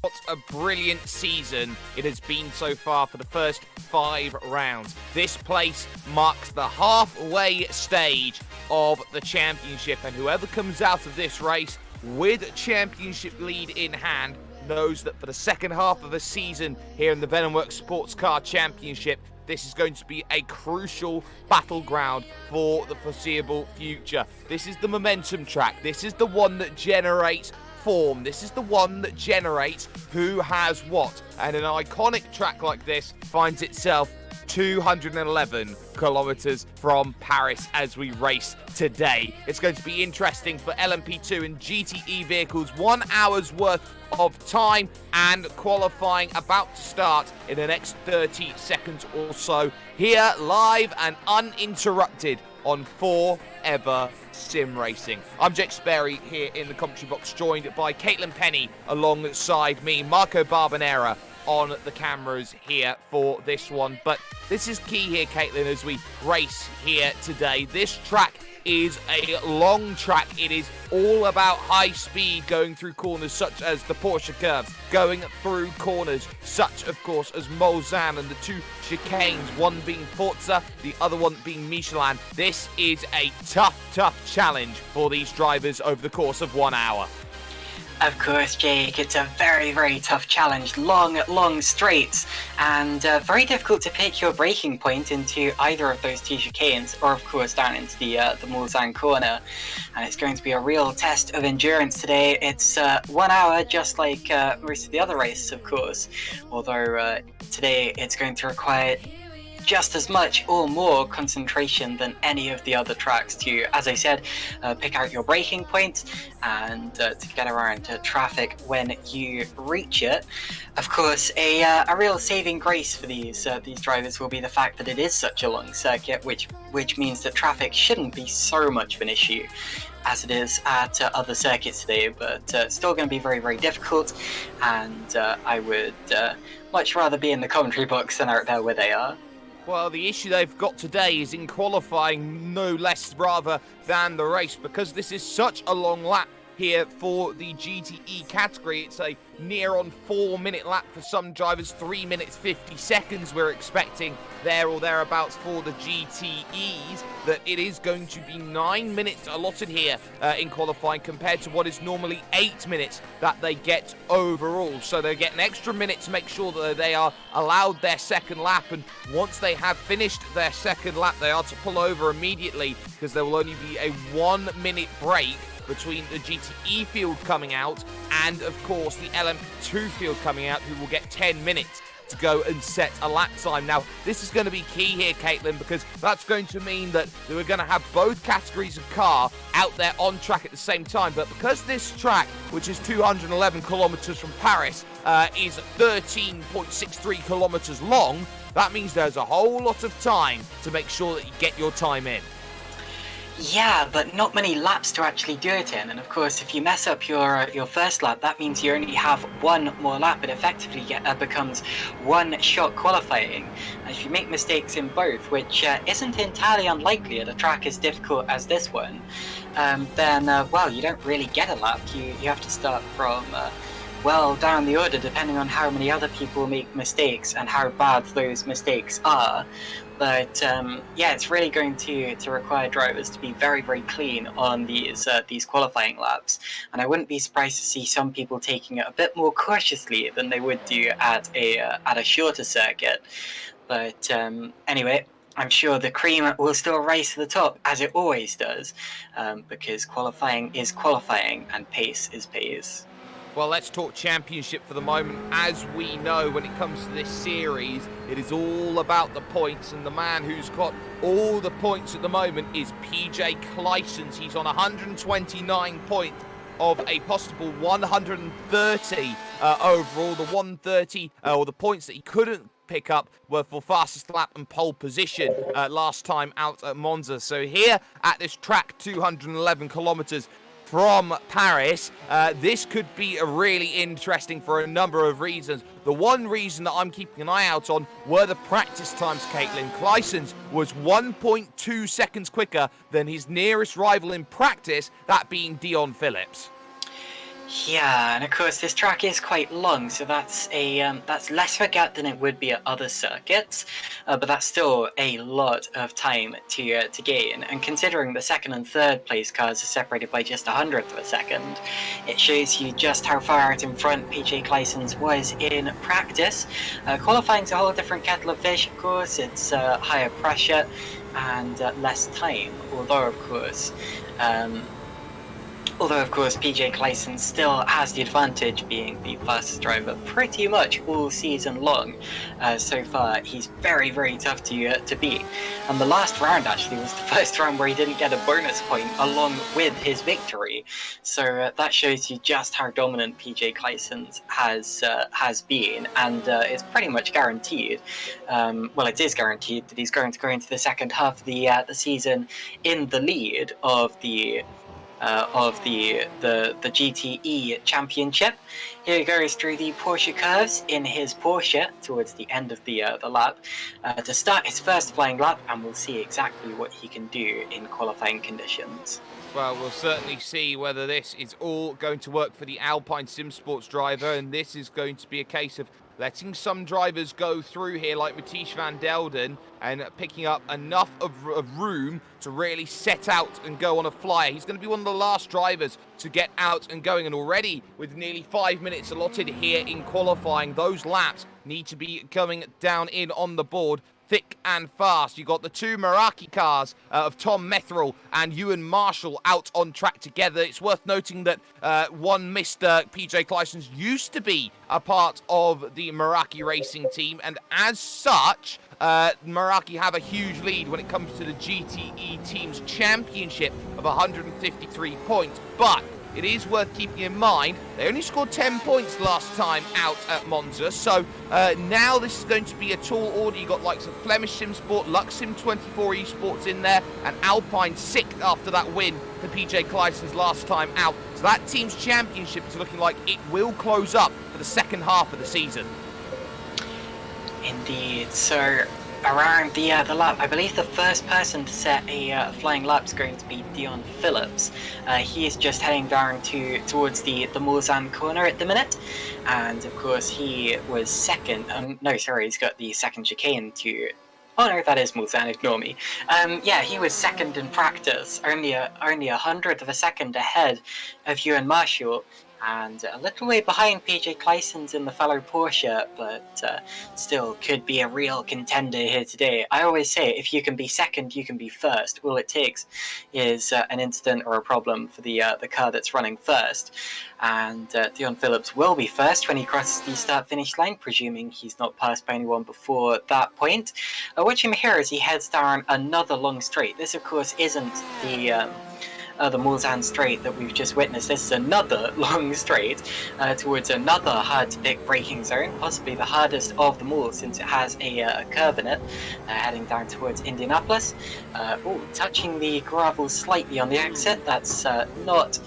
What a brilliant season it has been so far for the first 5 rounds. This place marks the halfway stage of the championship, and whoever comes out of this race with championship lead in hand knows that for the second half of the season here in the Venomworks Sportscar Championship, this is going to be a crucial battleground for the foreseeable future. This is the momentum track. This is the one that generates form. This is the one that generates who has what. And an iconic track like this finds itself 211 kilometers from Paris as we race today. It's going to be interesting for LMP2 and GTE vehicles. 1 hour's worth of time and qualifying about to start in the next 30 seconds or so. Here, live and uninterrupted on Forever Sim Racing. I'm Jake Sperry here in the commentary box, joined by Caitlin Penny alongside me, Marco Barbanera on the cameras here for this one. But this is key here, Caitlin, as we race here today. This track is a long track. It is all about high speed, going through corners such as the Porsche curves, going through corners such, of course, as Mulsanne, and the 2 chicanes, one being Forza, the other one being Michelin. This is a tough challenge for these drivers over the course of 1 hour. Of course, Jake, it's a very tough challenge. Long straights, and very difficult to pick your braking point into either of those 2 chicanes, or of course down into the Mulsanne corner. And it's going to be a real test of endurance today. It's 1 hour, just like most of the other races, of course. Although today it's going to require just as much or more concentration than any of the other tracks to, as I said, pick out your braking point and to get around traffic when you reach it. Of course, a real saving grace for these drivers will be the fact that it is such a long circuit, which means that traffic shouldn't be so much of an issue as it is at other circuits today, but still going to be very difficult, and I would much rather be in the commentary box than out there where they are. Well, the issue they've got today is in qualifying, no less rather than the race, because this is such a long lap here for the GTE category. It's a near on 4-minute lap for some drivers, 3 minutes 50 seconds we're expecting there or thereabouts for the GTEs. That it is going to be 9 minutes allotted here in qualifying, compared to what is normally 8 minutes that they get overall. So they get an extra minute to make sure that they are allowed their second lap, and once they have finished their second lap, they are to pull over immediately, because there will only be a 1 minute break between the GTE field coming out and, of course, the LMP2 field coming out, who will get 10 minutes to go and set a lap time. Now, this is going to be key here, Caitlin, because that's going to mean that we're going to have both categories of car out there on track at the same time. But because this track, which is 211 kilometers from Paris, is 13.63 kilometers long, that means there's a whole lot of time to make sure that you get your time in. Yeah, but not many laps to actually do it in, and of course if you mess up your first lap, that means you only have one more lap. It effectively becomes one-shot qualifying, and if you make mistakes in both, which isn't entirely unlikely at a track as difficult as this one, then well, you don't really get a lap. You have to start from well down the order, depending on how many other people make mistakes and how bad those mistakes are. But yeah, it's really going to require drivers to be very clean on these qualifying laps, and I wouldn't be surprised to see some people taking it a bit more cautiously than they would do at a shorter circuit. But anyway, I'm sure the cream will still race to the top, as it always does, because qualifying is qualifying and pace is pace. Well, let's talk championship for the moment. As we know, when it comes to this series, it is all about the points, and the man who's got all the points at the moment is PJ Clijstens. He's on 129 points of a possible 130 overall. The 130, or the points that he couldn't pick up, were for fastest lap and pole position last time out at Monza. So here at this track, 211 kilometers from Paris, this could be really interesting for a number of reasons. The one reason that I'm keeping an eye out on were the practice times, Caitlin. Clijstens was 1.2 seconds quicker than his nearest rival in practice, that being Dion Phillips. Yeah, and of course this track is quite long, so that's less of a gap than it would be at other circuits, but that's still a lot of time to gain. And considering the second and third place cars are separated by just 100th of a second, it shows you just how far out in front PJ Clijsens was in practice. Qualifying's a whole different kettle of fish, of course. It's higher pressure and less time, Although, of course, PJ Clijsens still has the advantage being the fastest driver pretty much all season long. So far, he's very, very tough to beat. And the last round, actually, was the first round where he didn't get a bonus point along with his victory. So that shows you just how dominant PJ Clijsens has been, and it's pretty much guaranteed. Well, it is guaranteed that he's going to go into the second half of the season in the lead of the GTE Championship. Here he goes through the Porsche curves in his Porsche towards the end of the lap to start his first flying lap, and we'll see exactly what he can do in qualifying conditions. Well, we'll certainly see whether this is all going to work for the Alpine Sim Sports driver, and this is going to be a case of letting some drivers go through here like Mathieu van Delden and picking up enough of room to really set out and go on a flyer. He's going to be one of the last drivers to get out and going, and already with nearly 5 minutes allotted here in qualifying, those laps need to be coming down in on the board thick and fast. You've got the two Meraki cars of Tom Metherell and Ewan Marshall out on track together. It's worth noting that one Mr. PJ Clijsens used to be a part of the Meraki racing team, and as such, Meraki have a huge lead when it comes to the GTE Teams Championship of 153 points, but it is worth keeping in mind they only scored 10 points last time out at Monza, so now this is going to be a tall order. You got likes of Flemish Sim Sport, Lux Sim 24 Esports in there, and Alpine 6th after that win for PJ Clijsens last time out. So that team's championship is looking like it will close up for the second half of the season. Indeed. So around the lap, I believe the first person to set a flying lap is going to be Dion Phillips. He is just heading down towards the Mulsanne corner at the minute, and of course he was second. He's got the second chicane to. Oh no, that is Mulsanne, ignore me. Yeah, he was second in practice, only a 100th of a second ahead of Ewan Marshall, and a little way behind PJ Clijsens in the fellow Porsche, but still could be a real contender here today. I always say, if you can be second, you can be first. All it takes is an incident or a problem for the car that's running first. And Dion Phillips will be first when he crosses the start-finish line, presuming he's not passed by anyone before that point. Watch him here as he heads down another long straight. This, of course, isn't the Mulsanne straight that we've just witnessed. This is another long straight towards another hard-to-pick braking zone, possibly the hardest of them all since it has a curve in it, heading down towards Indianapolis. Touching the gravel slightly on the exit. That's not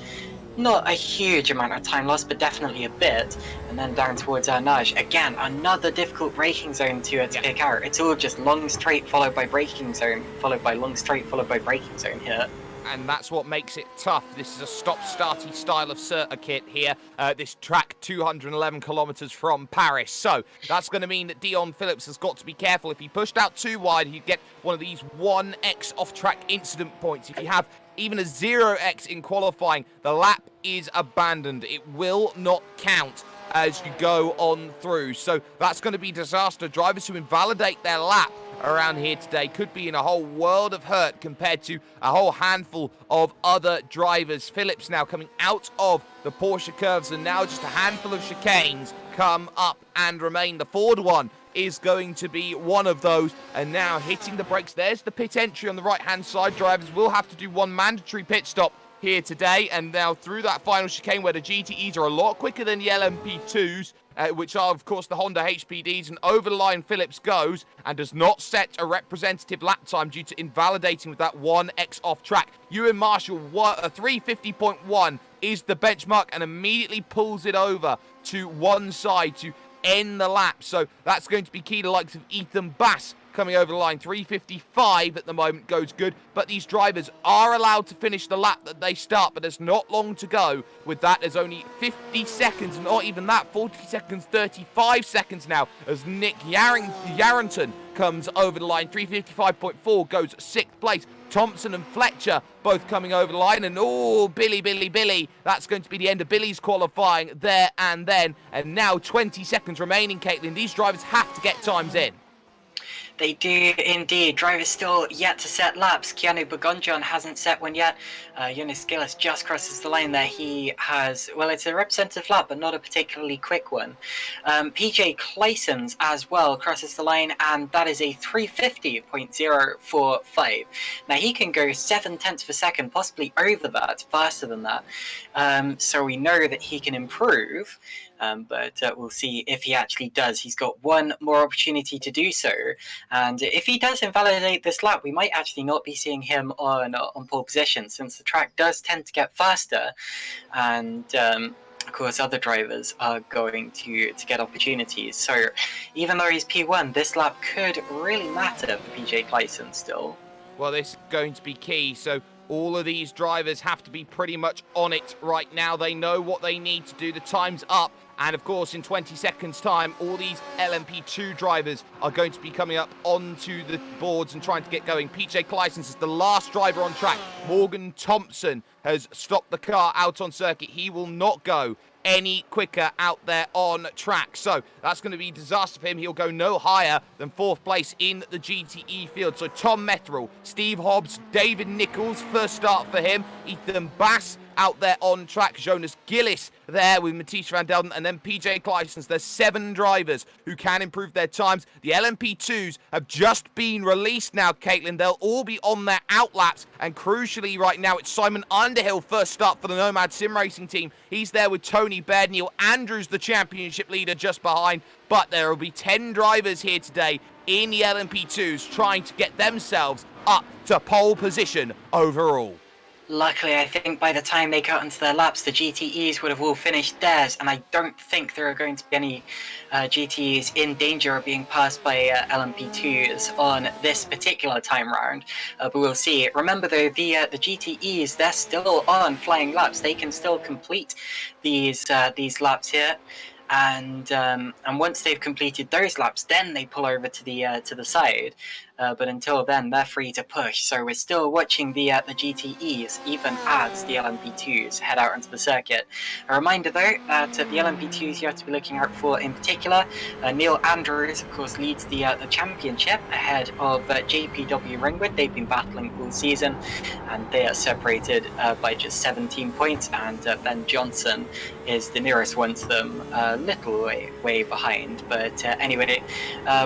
a huge amount of time lost, but definitely a bit. And then down towards Arnage. Again, another difficult braking zone to pick out. It's all just long straight followed by braking zone, followed by long straight, followed by braking zone here. And that's what makes it tough. This is a stop-starty style of circuit here. This track 211 kilometres from Paris. So that's going to mean that Dion Phillips has got to be careful. If he pushed out too wide, he'd get one of these 1x off-track incident points. If you have even a 0x in qualifying, the lap is abandoned. It will not count as you go on through. So that's going to be disaster. Drivers who invalidate their lap around here today could be in a whole world of hurt compared to a whole handful of other drivers. Phillips now coming out of the Porsche curves, and now just a handful of chicanes come up and remain. The Ford one is going to be one of those, and now hitting the brakes. There's the pit entry on the right hand side. Drivers will have to do one mandatory pit stop here today, and now through that final chicane where the GTEs are a lot quicker than the LMP2s, which are of course the Honda HPDs, and over the line Phillips goes and does not set a representative lap time due to invalidating with that 1x off track. Ewan Marshall, a 350.1 is the benchmark, and immediately pulls it over to one side to end the lap. So that's going to be key to likes of Ethan Bass coming over the line. 3:55 at the moment goes good, but these drivers are allowed to finish the lap that they start, but there's not long to go. With that, there's only 50 seconds, not even that, 40 seconds, 35 seconds now, as Nick Yarrington comes over the line. 3:55.4 goes 6th place. Thompson and Fletcher both coming over the line, and Billy, that's going to be the end of Billy's qualifying there and then. And now 20 seconds remaining, Caitlin. These drivers have to get times in. They do indeed. Drivers still yet to set laps. Keanu Begonjon hasn't set one yet. Jonas Gillis just crosses the line there. He has, well, it's a representative lap, but not a particularly quick one. PJ Clysons as well crosses the line, and that is a 3:50.045. Now, he can go 7/10 of a second, possibly over that, faster than that. So we know that he can improve. But we'll see if he actually does. He's got one more opportunity to do so, and if he does invalidate this lap, we might actually not be seeing him on pole position, since the track does tend to get faster, and of course other drivers are going to get opportunities. So even though he's P1, this lap could really matter for PJ Clyson still. Well, this is going to be key, so all of these drivers have to be pretty much on it right now. They know what they need to do. The time's up. And of course, in 20 seconds' time, all these LMP2 drivers are going to be coming up onto the boards and trying to get going. PJ Clysons is the last driver on track. Morgan Thompson has stopped the car out on circuit. He will not go any quicker out there on track. So that's going to be a disaster for him. He'll go no higher than 4th place in the GTE field. So Tom Metherell, Steve Hobbs, David Nichols, first start for him. Ethan Bass out there on track. Jonas Gillis there with Matisse van Delden, and then PJ Clysons. There's 7 drivers who can improve their times. The LMP2s have just been released now, Caitlin. They'll all be on their outlaps, and crucially right now, it's Simon Underhill first start for the Nomad Sim Racing team. He's there with Tony Baird. Neil Andrews, the championship leader, just behind. But there will be 10 drivers here today in the LMP2s trying to get themselves up to pole position overall. Luckily, I think by the time they got into their laps, the GTEs would have all finished theirs, and I don't think there are going to be any GTEs in danger of being passed by LMP2s on this particular time round, but we'll see. Remember though, the GTEs, they're still on flying laps. They can still complete these laps here. And once they've completed those laps, then they pull over to the side. But until then, they're free to push. So we're still watching the GTEs, even as the LMP2s head out onto the circuit. A reminder though, that the LMP2s you have to be looking out for in particular. Neil Andrews, of course, leads the championship ahead of JPW Ringwood. They've been battling all season, and they are separated by just 17 points. And Ben Johnson is the nearest one to them, a little way behind. But anyway,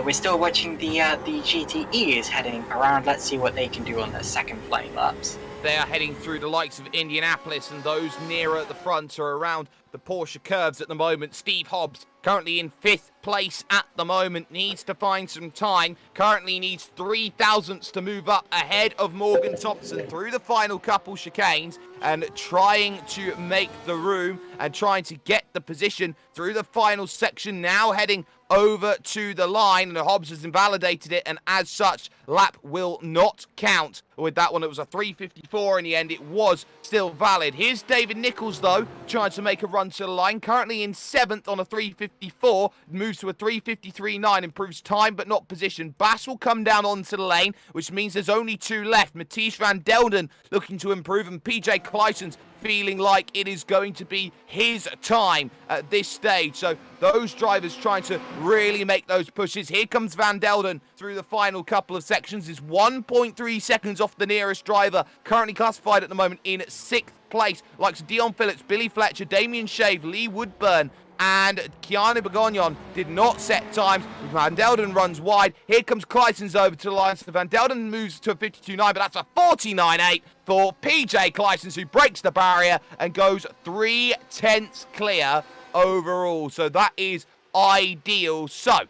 we're still watching the GTE is heading around. Let's see what they can do on their second flying laps. They are heading through the likes of Indianapolis, and those nearer at the front are around the Porsche curves at the moment. Steve Hobbs, currently in 5th place at the moment, needs to find some time. Currently needs 3 thousandths to move up ahead of Morgan Thompson through the final couple chicanes, and trying to make the room and trying to get the position through the final section. Now heading over to the line, and Hobbs has invalidated it, and as such, lap will not count. With that one, it was a 3:54 in the end. It was still valid. Here's David Nichols, though, trying to make a run to the line. Currently in 7th on a 3:54, moves to a 3:53.9, improves time but not position. Bass will come down onto the lane, which means there's only 2 left. Matisse van Delden looking to improve, and PJ Clysons feeling like it is going to be his time at this stage. So those drivers trying to really make those pushes. Here comes Van Delden through the final couple of sections. Is 1.3 seconds off the nearest driver, currently classified at the moment in 6th place. Likes Dion Phillips, Billy Fletcher, Damien Shave, Lee Woodburn, and Keanu Begonjon did not set times. Van Delden runs wide. Here comes Clysons over to the line. So Van Delden moves to a 52.9, but that's a 49.8 for PJ Clysons, who breaks the barrier and goes 3/10 clear overall. So that is ideal. So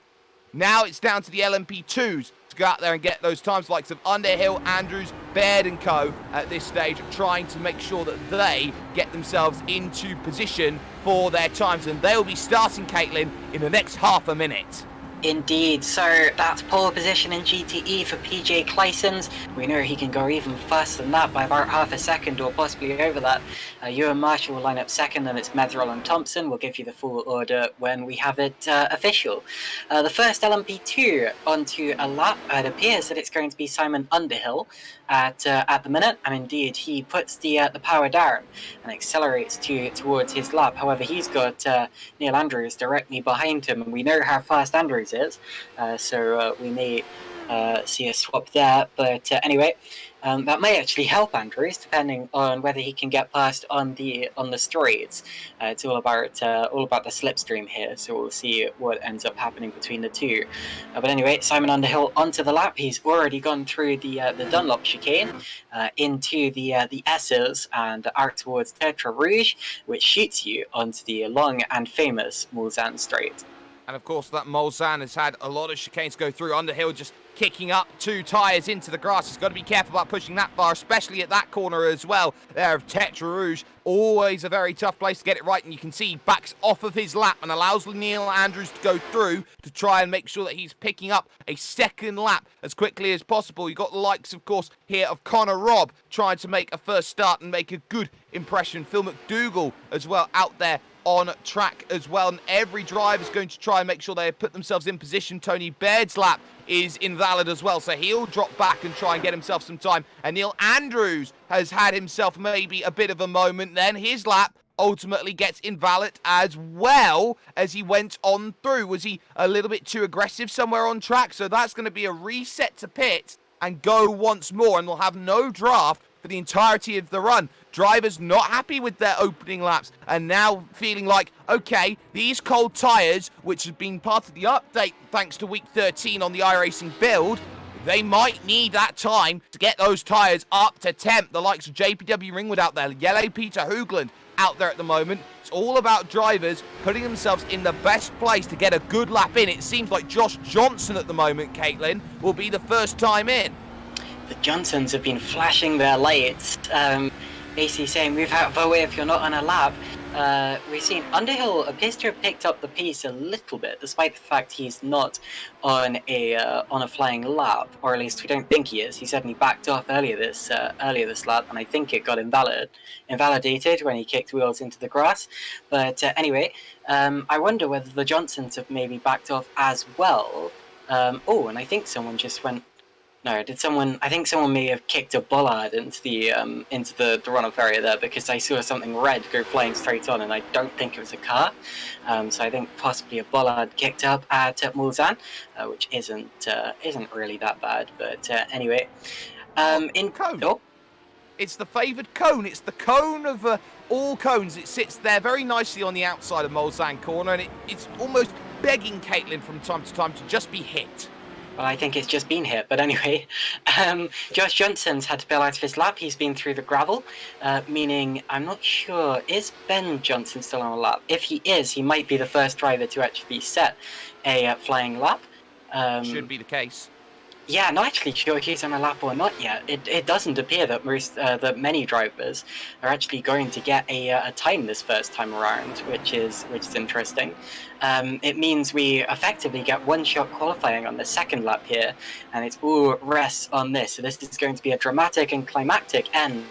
now it's down to the LMP2s to go out there and get those times, likes of Underhill, Andrews, Baird and co at this stage, trying to make sure that they get themselves into position for their times, and they'll be starting, Caitlin, in the next half a minute. Indeed, so that's pole position in GTE for PJ Clysons. We know he can go even faster than that by about half a second or possibly over that. Ewan Marshall will line up second, then it's Metherell and Thompson. We'll give you the full order when we have it official. The first LMP2 onto a lap, it appears that it's going to be Simon Underhill at the minute, and indeed he puts the power down and accelerates towards his lap. However, he's got Neil Andrews directly behind him, and we know how fast Andrews is, so we may see a swap there. But anyway, that may actually help Andrews, depending on whether he can get past on the straights. It's all about the slipstream here, so we'll see what ends up happening between the two. But anyway, Simon Underhill onto the lap. He's already gone through the Dunlop chicane into the S's and out towards Tetra Rouge, which shoots you onto the long and famous Mulsanne straight. And of course, that Mulsanne has had a lot of chicanes go through. Underhill just kicking up 2 tyres into the grass. He's got to be careful about pushing that far, especially at that corner as well. There of Tetra Rouge, always a very tough place to get it right. And you can see he backs off of his lap and allows Neil Andrews to go through to try and make sure that he's picking up a second lap as quickly as possible. You've got the likes, of course, here of Connor Robb trying to make a first start and make a good impression. Phil McDougall as well out there on track as well, and every driver is going to try and make sure they put themselves in position. Tony Baird's lap is invalid as well, so he'll drop back and try and get himself some time. And Neil Andrews has had himself maybe a bit of a moment then. His lap ultimately gets invalid as well as he went on through. Was he a little bit too aggressive somewhere on track? So that's going to be a reset to pit and go once more, and we'll have no draft for the entirety of the run. Drivers not happy with their opening laps and now feeling like, okay, these cold tyres, which have been part of the update thanks to week 13 on the iRacing build, they might need that time to get those tyres up to temp. The likes of JPW Ringwood out there, Yellow Peter Hoogland out there at the moment. It's all about drivers putting themselves in the best place to get a good lap in. It seems like Josh Johnson at the moment, Caitlin, will be the first time in. The Johnsons have been flashing their lights, basically saying move out of our way if you're not on a lap. We've seen Underhill appears to have picked up the pace a little bit, despite the fact he's not on a flying lap, or at least we don't think he is. He certainly backed off earlier this lap, and I think it got invalidated when he kicked wheels into the grass. But anyway, I wonder whether the Johnsons have maybe backed off as well. Oh, and I think someone just went. No, did someone? I think someone may have kicked a bollard into the runoff area there, because I saw something red go flying straight on, and I don't think it was a car. So I think possibly a bollard kicked up at Mulsanne, which isn't really that bad. But anyway, in cone. Oh, it's the favoured cone. It's the cone of all cones. It sits there very nicely on the outside of Mulsanne corner, and it's almost begging Caitlin from time to time to just be hit. Well, I think it's just been hit, but anyway, Josh Johnson's had to bail out of his lap. He's been through the gravel, meaning I'm not sure, is Ben Johnson still on a lap? If he is, he might be the first driver to actually set a flying lap. Should be the case. Yeah, not actually sure if he's on a lap or not yet. It doesn't appear that that many drivers are actually going to get a time this first time around, which is interesting. It means we effectively get one-shot qualifying on the second lap here, and it's all rests on this. So this is going to be a dramatic and climactic end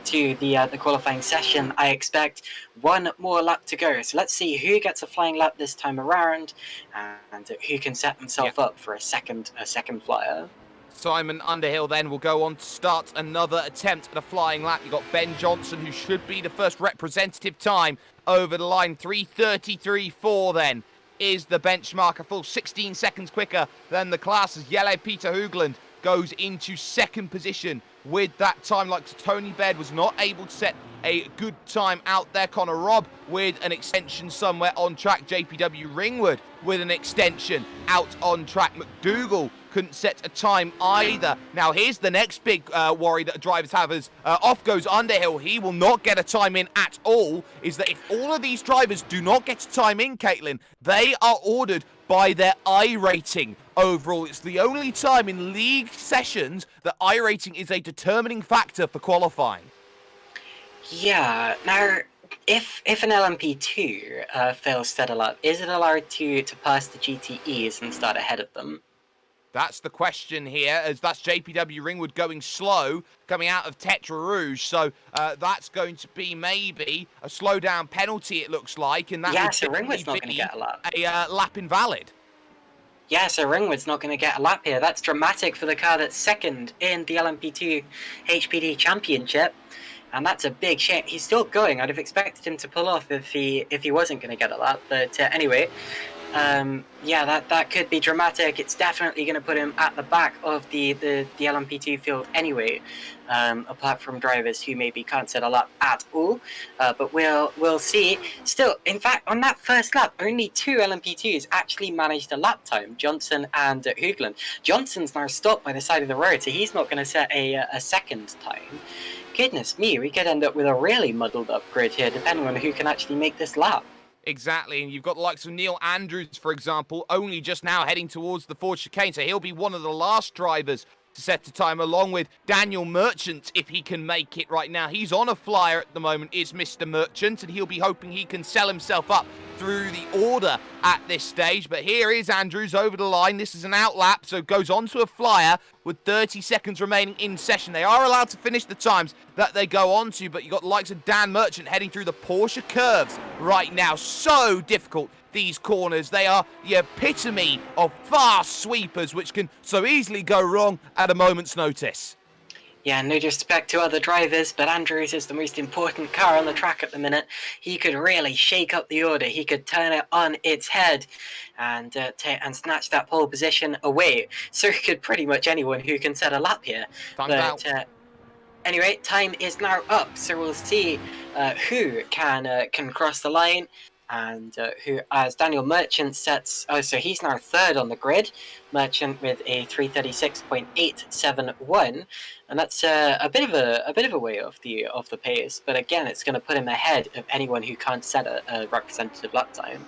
to the qualifying session. I expect one more lap to go. So let's see who gets a flying lap this time around, and who can set himself up for a second flyer. Simon Underhill then will go on to start another attempt at a flying lap. You've got Ben Johnson, who should be the first representative time over the line. 3:33.4 then is the benchmark, a full 16 seconds quicker than the classes. Yellow Peter Hoogland goes into second position with that time. Like Tony Baird was not able to set a good time out there. Connor Robb with an extension somewhere on track. JPW Ringwood with an extension out on track. McDougall couldn't set a time either. Now here's the next big worry that drivers have as off goes Underhill. He will not get a time in at all. Is that if all of these drivers do not get a time in, Caitlin, they are ordered by their I-rating overall. It's the only time in league sessions that I-rating is a determining factor for qualifying. Yeah, now If an LMP2 fails to set a lap, is it allowed to pass the GTEs and start ahead of them? That's the question here, as that's JPW Ringwood going slow, coming out of Tetra Rouge. So that's going to be maybe a slowdown penalty, it looks like. And that Yeah, would so Ringwood's not going to be get a lap. a lap invalid. Yeah, so Ringwood's not going to get a lap here. That's dramatic for the car that's second in the LMP2 HPD Championship. And that's a big shame. He's still going. I'd have expected him to pull off if he wasn't going to get a lap. But anyway, yeah, that could be dramatic. It's definitely going to put him at the back of the LMP2 field anyway, apart from drivers who maybe can't set a lap at all. But we'll see. Still, in fact, on that first lap, only 2 LMP2s actually managed a lap time, Johnson and Hoogland. Johnson's now stopped by the side of the road, so he's not going to set a second time. Goodness me, we could end up with a really muddled up grid here, depending on who can actually make this lap. Exactly, and you've got the likes of Neil Andrews, for example, only just now heading towards the Ford chicane, so he'll be one of the last drivers to set a time, along with Daniel Merchant, if he can make it right now. He's on a flyer at the moment, is Mr. Merchant, and he'll be hoping he can sell himself up through the order at this stage. But here is Andrews over the line. This is an outlap, so goes on to a flyer with 30 seconds remaining in session. They are allowed to finish the times that they go on to, but you've got the likes of Dan Merchant heading through the Porsche curves right now. So difficult, these corners. They are the epitome of fast sweepers, which can so easily go wrong at a moment's notice. Yeah, no disrespect to other drivers, but Andrews is the most important car on the track at the minute. He could really shake up the order. He could turn it on its head and snatch that pole position away. So could pretty much anyone who can set a lap here. Time's out. Anyway, time is now up, so we'll see who can cross the line. And who, as Daniel Merchant sets, so he's now third on the grid. Merchant with a 336.871, and that's a bit of a way off the pace. But again, it's going to put him ahead of anyone who can't set a representative lap time.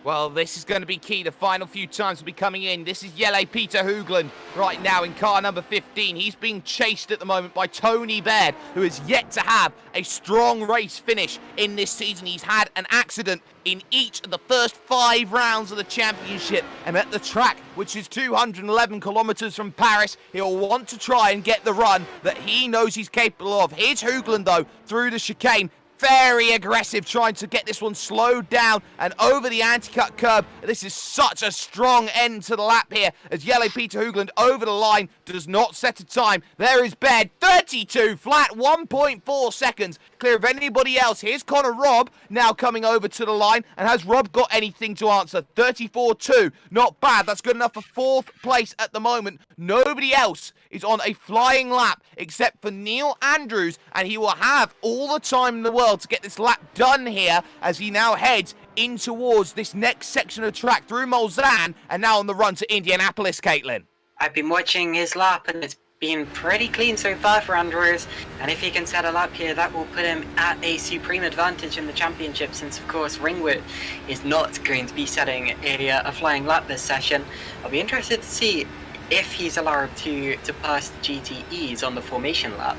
Well, this is going to be key. The final few times will be coming in. This is Jelle Peter Hoogland right now in car number 15. He's being chased at the moment by Tony Baird, who has yet to have a strong race finish in this season. He's had an accident in each of the first 5 rounds of the championship. And at the track, which is 211 kilometres from Paris, he'll want to try and get the run that he knows he's capable of. Here's Hoogland, though, through the chicane. Very aggressive, trying to get this one slowed down and over the anti-cut curb. This is such a strong end to the lap here as Jelle Peter Hoogland over the line does not set a time. There is Baird, 32 flat, 1.4 seconds clear of anybody else. Here's Connor Robb now coming over to the line, and has Robb got anything to answer? 34.2, not bad. That's good enough for 4th place at the moment. Nobody else is on a flying lap except for Neil Andrews, and he will have all the time in the world to get this lap done here as he now heads in towards this next section of track through Mulsanne and now on the run to Indianapolis, Caitlin. I've been watching his lap and it's been pretty clean so far for Andrews, and if he can set a lap here, that will put him at a supreme advantage in the championship, since of course Ringwood is not going to be setting a flying lap this session. I'll be interested to see if he's allowed to pass the GTEs on the formation lap.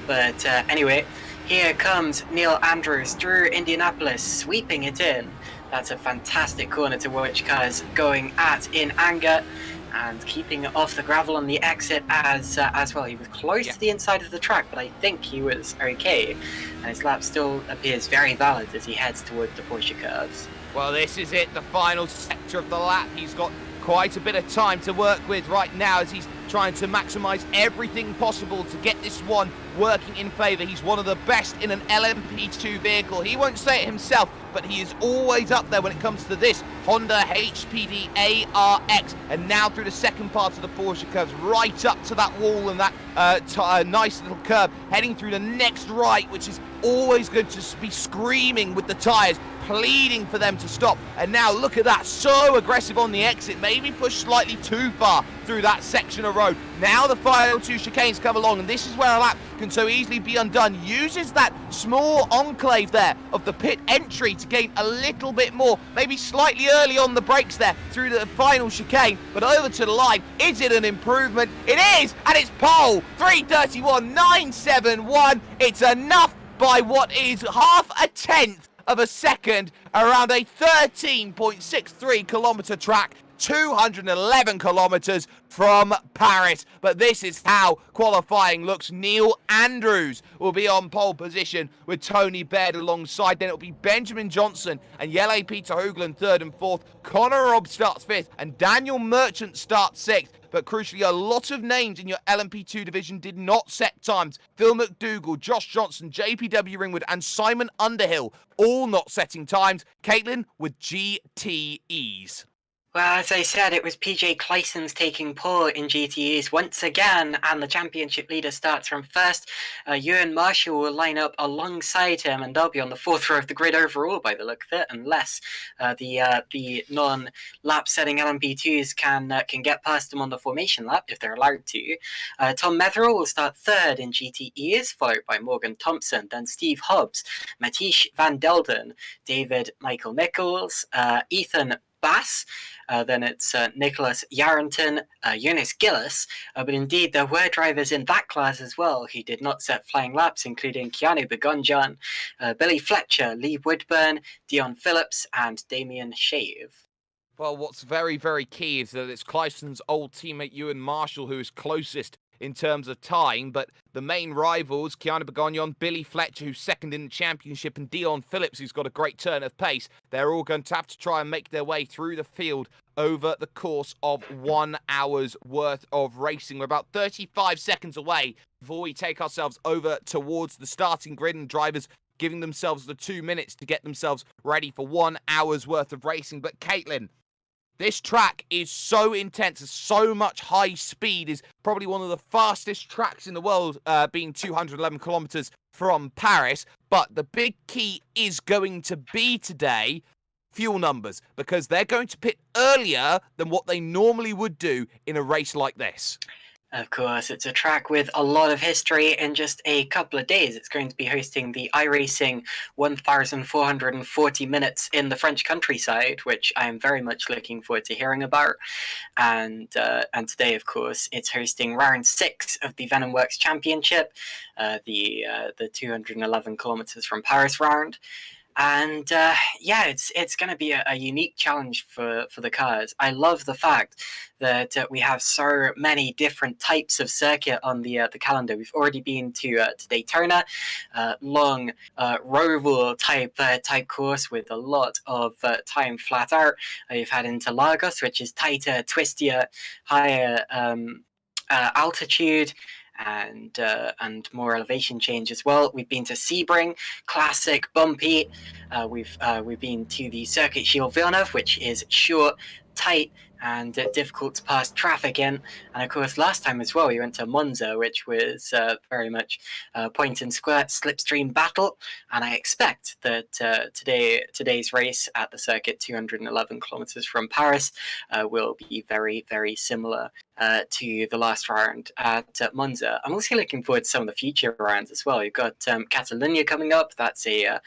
But anyway, here comes Neil Andrews through Indianapolis, sweeping it in. That's a fantastic corner to watch cars going at in anger and keeping it off the gravel on the exit as well. He was close to the inside of the track, but I think he was okay. And his lap still appears very valid as he heads towards the Porsche curves. Well, this is it, the final sector of the lap. He's got quite a bit of time to work with right now as he's trying to maximise everything possible to get this one working in favour. He's one of the best in an LMP2 vehicle. He won't say it himself, but he is always up there when it comes to this Honda HPD ARX. And now through the second part of the Porsche curves, right up to that wall and that nice little curve, heading through the next right, which is always going to be screaming with the tyres, pleading for them to stop. And now look at that, so aggressive on the exit, maybe pushed slightly too far through that section of road. Now the final 2 chicanes come along, and this is where a lap can so easily be undone. Uses that small enclave there of the pit entry to gain a little bit more, maybe slightly early on the brakes there through the final chicane, but over to the line. Is it an improvement? It is, and it's pole, 331.971. It's enough by what is half a tenth of a second around a 13.63 kilometer track, 211 kilometers from Paris. But this is how qualifying looks. Neil Andrews will be on pole position with Tony Baird alongside. Then it'll be Benjamin Johnson and Jelle Peter Hoogland third and fourth. Connor Robb starts fifth and Daniel Merchant starts sixth. But crucially, a lot of names in your LMP2 division did not set times. Phil McDougall, Josh Johnson, JPW Ringwood, and Simon Underhill all not setting times. Caitlin with GTEs. Well, as I said, it was PJ Clyson's taking pole in GTEs once again, and the championship leader starts from first. Ewan Marshall will line up alongside him, and they'll be on the fourth row of the grid overall by the look of it, unless the non-lap-setting LMP2s can get past them on the formation lap, if they're allowed to. Tom Metherell will start third in GTEs, followed by Morgan Thompson, then Steve Hobbs, Matish Van Delden, David Michael Nichols, Ethan Bass, then it's Nicholas Yarrington, Eunice Gillis, but indeed there were drivers in that class as well who did not set flying laps, including Keanu Begonjan, Billy Fletcher, Lee Woodburn, Dion Phillips, and Damien Shave. Well, what's very, very key is that it's Clyson's old teammate Ewan Marshall who is closest in terms of time, but the main rivals, Keanu Begognon, Billy Fletcher, who's second in the championship, and Dion Phillips, who's got a great turn of pace, they're all going to have to try and make their way through the field over the course of 1 hour's worth of racing. We're about 35 seconds away before we take ourselves over towards the starting grid, and drivers giving themselves the 2 minutes to get themselves ready for 1 hour's worth of racing. But Caitlin, this track is so intense, so much high speed, is probably one of the fastest tracks in the world, being 211 kilometers from Paris. But the big key is going to be today fuel numbers, because they're going to pit earlier than what they normally would do in a race like this. Of course, it's a track with a lot of history. In just a couple of days, it's going to be hosting the iRacing 1,440 minutes in the French countryside, which I am very much looking forward to hearing about. And today, of course, it's hosting round 6 of the Venomworks Championship, the 211 kilometers from Paris round. And yeah, it's going to be a unique challenge for the cars. I love the fact that we have so many different types of circuit on the calendar. We've already been to Daytona, long roval type course with a lot of time flat out. You've had Interlagos, which is tighter, twistier, higher altitude, and more elevation change as well. We've been to Sebring, classic, bumpy. We've been to the Circuit Gilles Villeneuve, which is short, tight, and difficult to pass traffic in. And of course, last time as well, we went to Monza, which was very much point and squirt slipstream battle. And I expect that today's race at the circuit, 211 kilometers from Paris, will be very, very similar to the last round at Monza. I'm also looking forward to some of the future rounds as well. You've got Catalunya coming up. That's a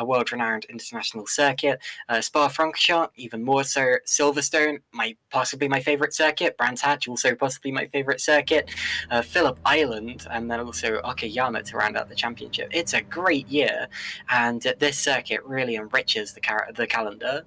world-renowned international circuit. Spa-Francorchamps, even more so. Silverstone, possibly my favourite circuit. Brands Hatch, also possibly my favourite circuit. Phillip Island, and then also Okayama to round out the championship. It's a great year, and this circuit really enriches the calendar.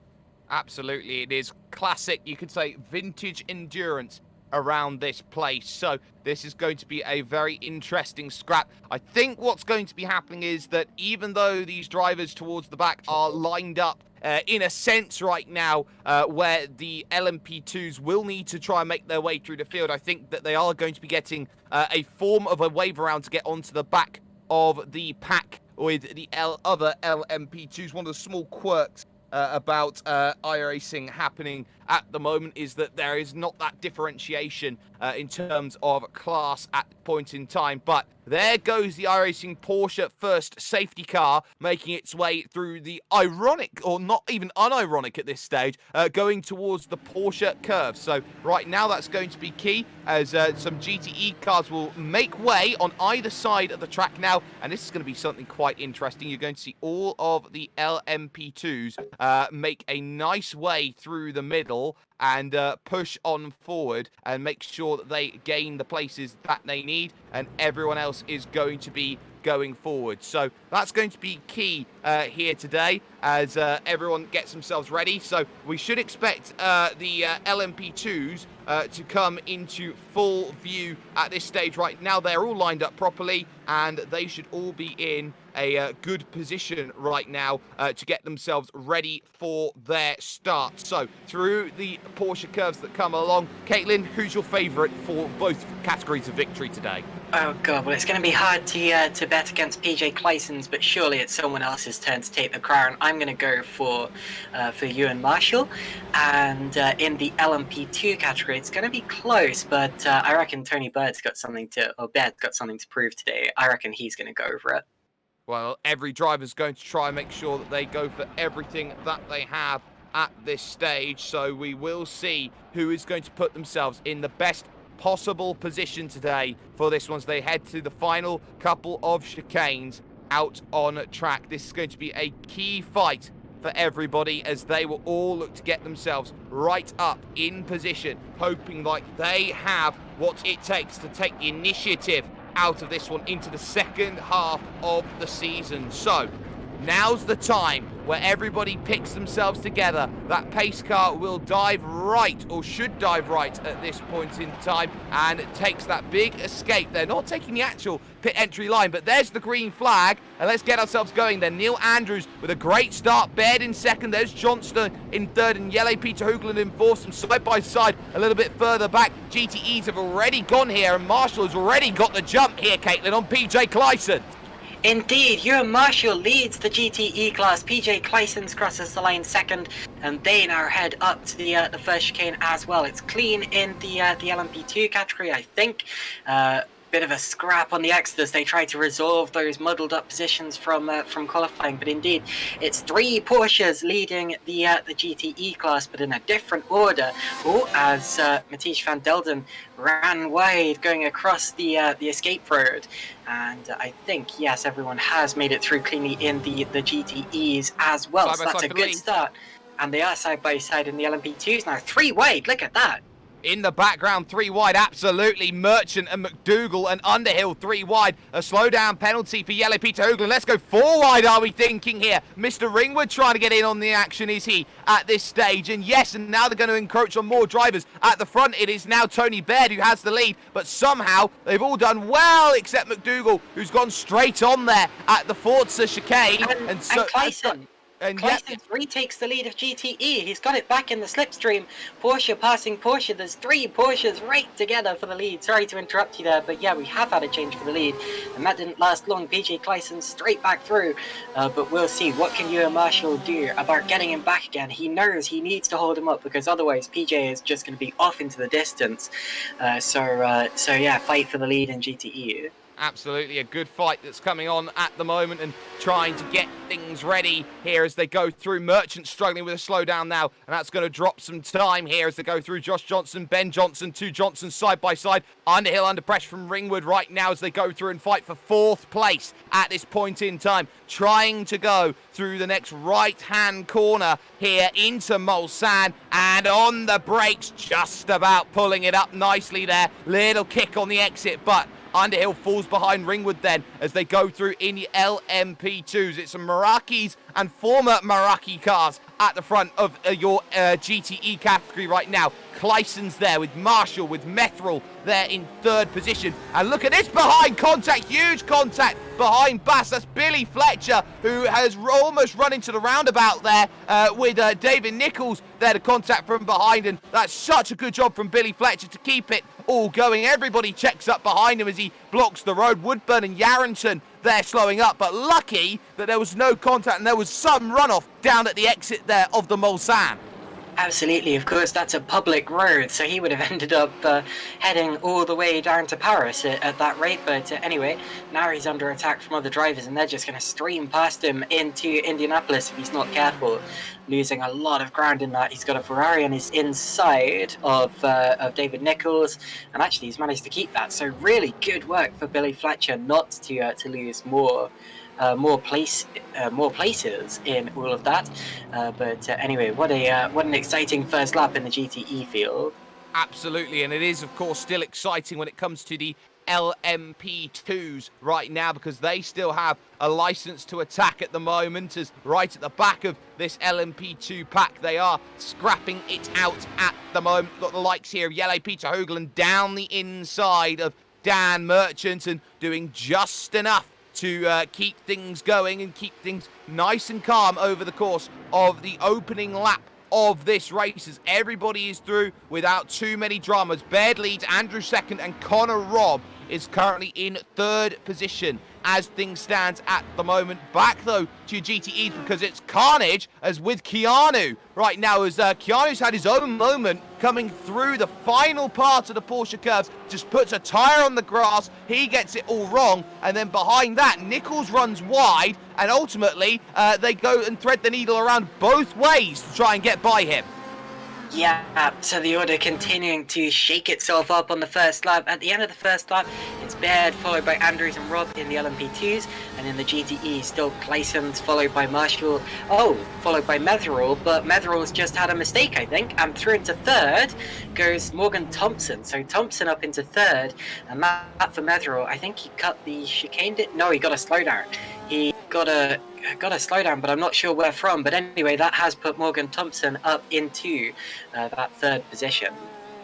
Absolutely, it is classic, you could say, vintage endurance around this place. So this is going to be a very interesting scrap. I think what's going to be happening is that even though these drivers towards the back are lined up in a sense right now, where the LMP2s will need to try and make their way through the field, I think that they are going to be getting a form of a wave around to get onto the back of the pack with the other LMP2s. One of the small quirks about iRacing happening at the moment is that there is not that differentiation in terms of class at the point in time. But there goes the iRacing Porsche first safety car, making its way through the ironic, or not even unironic at this stage, going towards the Porsche curve. So right now that's going to be key, as some GTE cars will make way on either side of the track now, and this is going to be something quite interesting. You're going to see all of the LMP2s make a nice way through the middle and push on forward and make sure that they gain the places that they need, and everyone else is going to be going forward. So that's going to be key here today as everyone gets themselves ready. So we should expect the LMP2s to come into full view at this stage. Right now they're all lined up properly and they should all be in a good position right now to get themselves ready for their start. So through the Porsche curves that come along, Caitlin, who's your favourite for both categories of victory today? Oh god, well it's going to be hard to bet against PJ Clyson's, but surely it's someone else's turn to take the crown. I'm going to go for Ewan Marshall, and in the LMP2 category it's going to be close, but I reckon Tony Bird's got something to, or Bed's got something to prove today. I reckon he's going to go over it. Well, every driver's going to try and make sure that they go for everything that they have at this stage, so we will see who is going to put themselves in the best possible position today for this one as they head to the final couple of chicanes out on track. This is going to be a key fight for everybody as they will all look to get themselves right up in position, hoping like they have what it takes to take the initiative out of this one into the second half of the season. So now's the time where everybody picks themselves together. That pace car will dive right, or should dive right at this point in time, and it takes that big escape. They're not taking the actual pit entry line, but there's the green flag, and let's get ourselves going then. Neil Andrews with a great start, Baird in second, there's Johnston in third, and Jelle Peter Hoogland in fourth, some side by side a little bit further back. GTEs have already gone here, and Marshall has already got the jump here, Caitlin, on PJ Clyson. Indeed, Ewan Marshall leads the GTE class. PJ Clyson's crosses the line second, and they now head up to the first chicane as well. It's clean in the LMP2 category, I think. Bit of a scrap on the Exodus. They try to resolve those muddled up positions from qualifying, but indeed it's three Porsches leading the GTE class, but in a different order. As Mathieu van Delden ran wide going across the escape road, and I think yes, everyone has made it through cleanly in the GTEs as well. So that's a good start, and they are side by side in the LMP2s now. Three wide. Look at that. In the background, three wide, absolutely. Merchant and McDougall and Underhill, three wide. A slowdown penalty for Jelle Peter Hoogland. Let's go four wide, are we thinking here? Mr. Ringwood trying to get in on the action, is he, at this stage? And yes, and now they're going to encroach on more drivers. At the front, it is now Tony Baird who has the lead, but somehow they've all done well, except McDougall, who's gone straight on there at the Forza chicane. And Clyson. And Clyson retakes the lead of GTE. He's got it back in the slipstream. Porsche passing Porsche. There's three Porsches right together for the lead. Sorry to interrupt you there, but yeah, we have had a change for the lead, and that didn't last long. PJ Clyson straight back through, but we'll see. What can Ewan Marshall do about getting him back again? He knows he needs to hold him up, because otherwise PJ is just going to be off into the distance. So yeah, fight for the lead in GTE. Absolutely a good fight that's coming on at the moment, and trying to get things ready here as they go through. Merchant struggling with a slowdown now, and that's going to drop some time here as they go through. Josh Johnson, Ben Johnson, two Johnsons side by side. Underhill under pressure from Ringwood right now as they go through and fight for fourth place at this point in time. Trying to go through the next right-hand corner here into Mulsanne, and on the brakes, just about pulling it up nicely there. Little kick on the exit, but Underhill falls behind Ringwood then as they go through in the LMP2s. It's some Meraki's and former Meraki cars at the front of your GTE category right now. Clyson's there with Marshall, with Methrel there in third position. And look at this behind contact, huge contact behind Bass. That's Billy Fletcher, who has almost run into the roundabout there with David Nichols there to contact from behind. And that's such a good job from Billy Fletcher to keep it all going. Everybody checks up behind him as he blocks the road. Woodburn and Yarrington there slowing up, but lucky that there was no contact and there was some runoff down at the exit there of the Mulsanne. Absolutely, of course, that's a public road, so he would have ended up heading all the way down to Paris at that rate. But anyway, now he's under attack from other drivers, and they're just going to stream past him into Indianapolis if he's not careful, losing a lot of ground in that. He's got a Ferrari on his inside of David Nichols, and actually he's managed to keep that. So really good work for Billy Fletcher not to lose more places in all of that. But anyway, what an exciting first lap in the GTE field. Absolutely, and it is, of course, still exciting when it comes to the LMP2s right now, because they still have a license to attack at the moment, as right at the back of this LMP2 pack they are scrapping it out at the moment. We've got the likes here of Yellow Peter Hoagland down the inside of Dan Merchant and doing just enough to keep things going and keep things nice and calm over the course of the opening lap of this race, as everybody is through without too many dramas. Baird leads, Andrew second, and Connor Robb is currently in third position as things stand at the moment. Back though to your GTEs, because it's carnage as with Keanu right now, as Keanu's had his own moment coming through the final part of the Porsche curves, just puts a tyre on the grass, he gets it all wrong, and then behind that Nichols runs wide, and ultimately they go and thread the needle around both ways to try and get by him. Yeah, so the order continuing to shake itself up on the first lap. At the end of the first lap, it's Baird, followed by Andrews and Robb in the LMP2s, and in the GTE, still Claessens, followed by Marshall, followed by Metherall, but Metherall's just had a mistake, I think, and through into third goes Morgan Thompson. So Thompson up into third, and that for Metherall, I think he cut the chicane, no, he got a slowdown. He got a slowdown, but I'm not sure where from. But anyway, that has put Morgan Thompson up into that third position.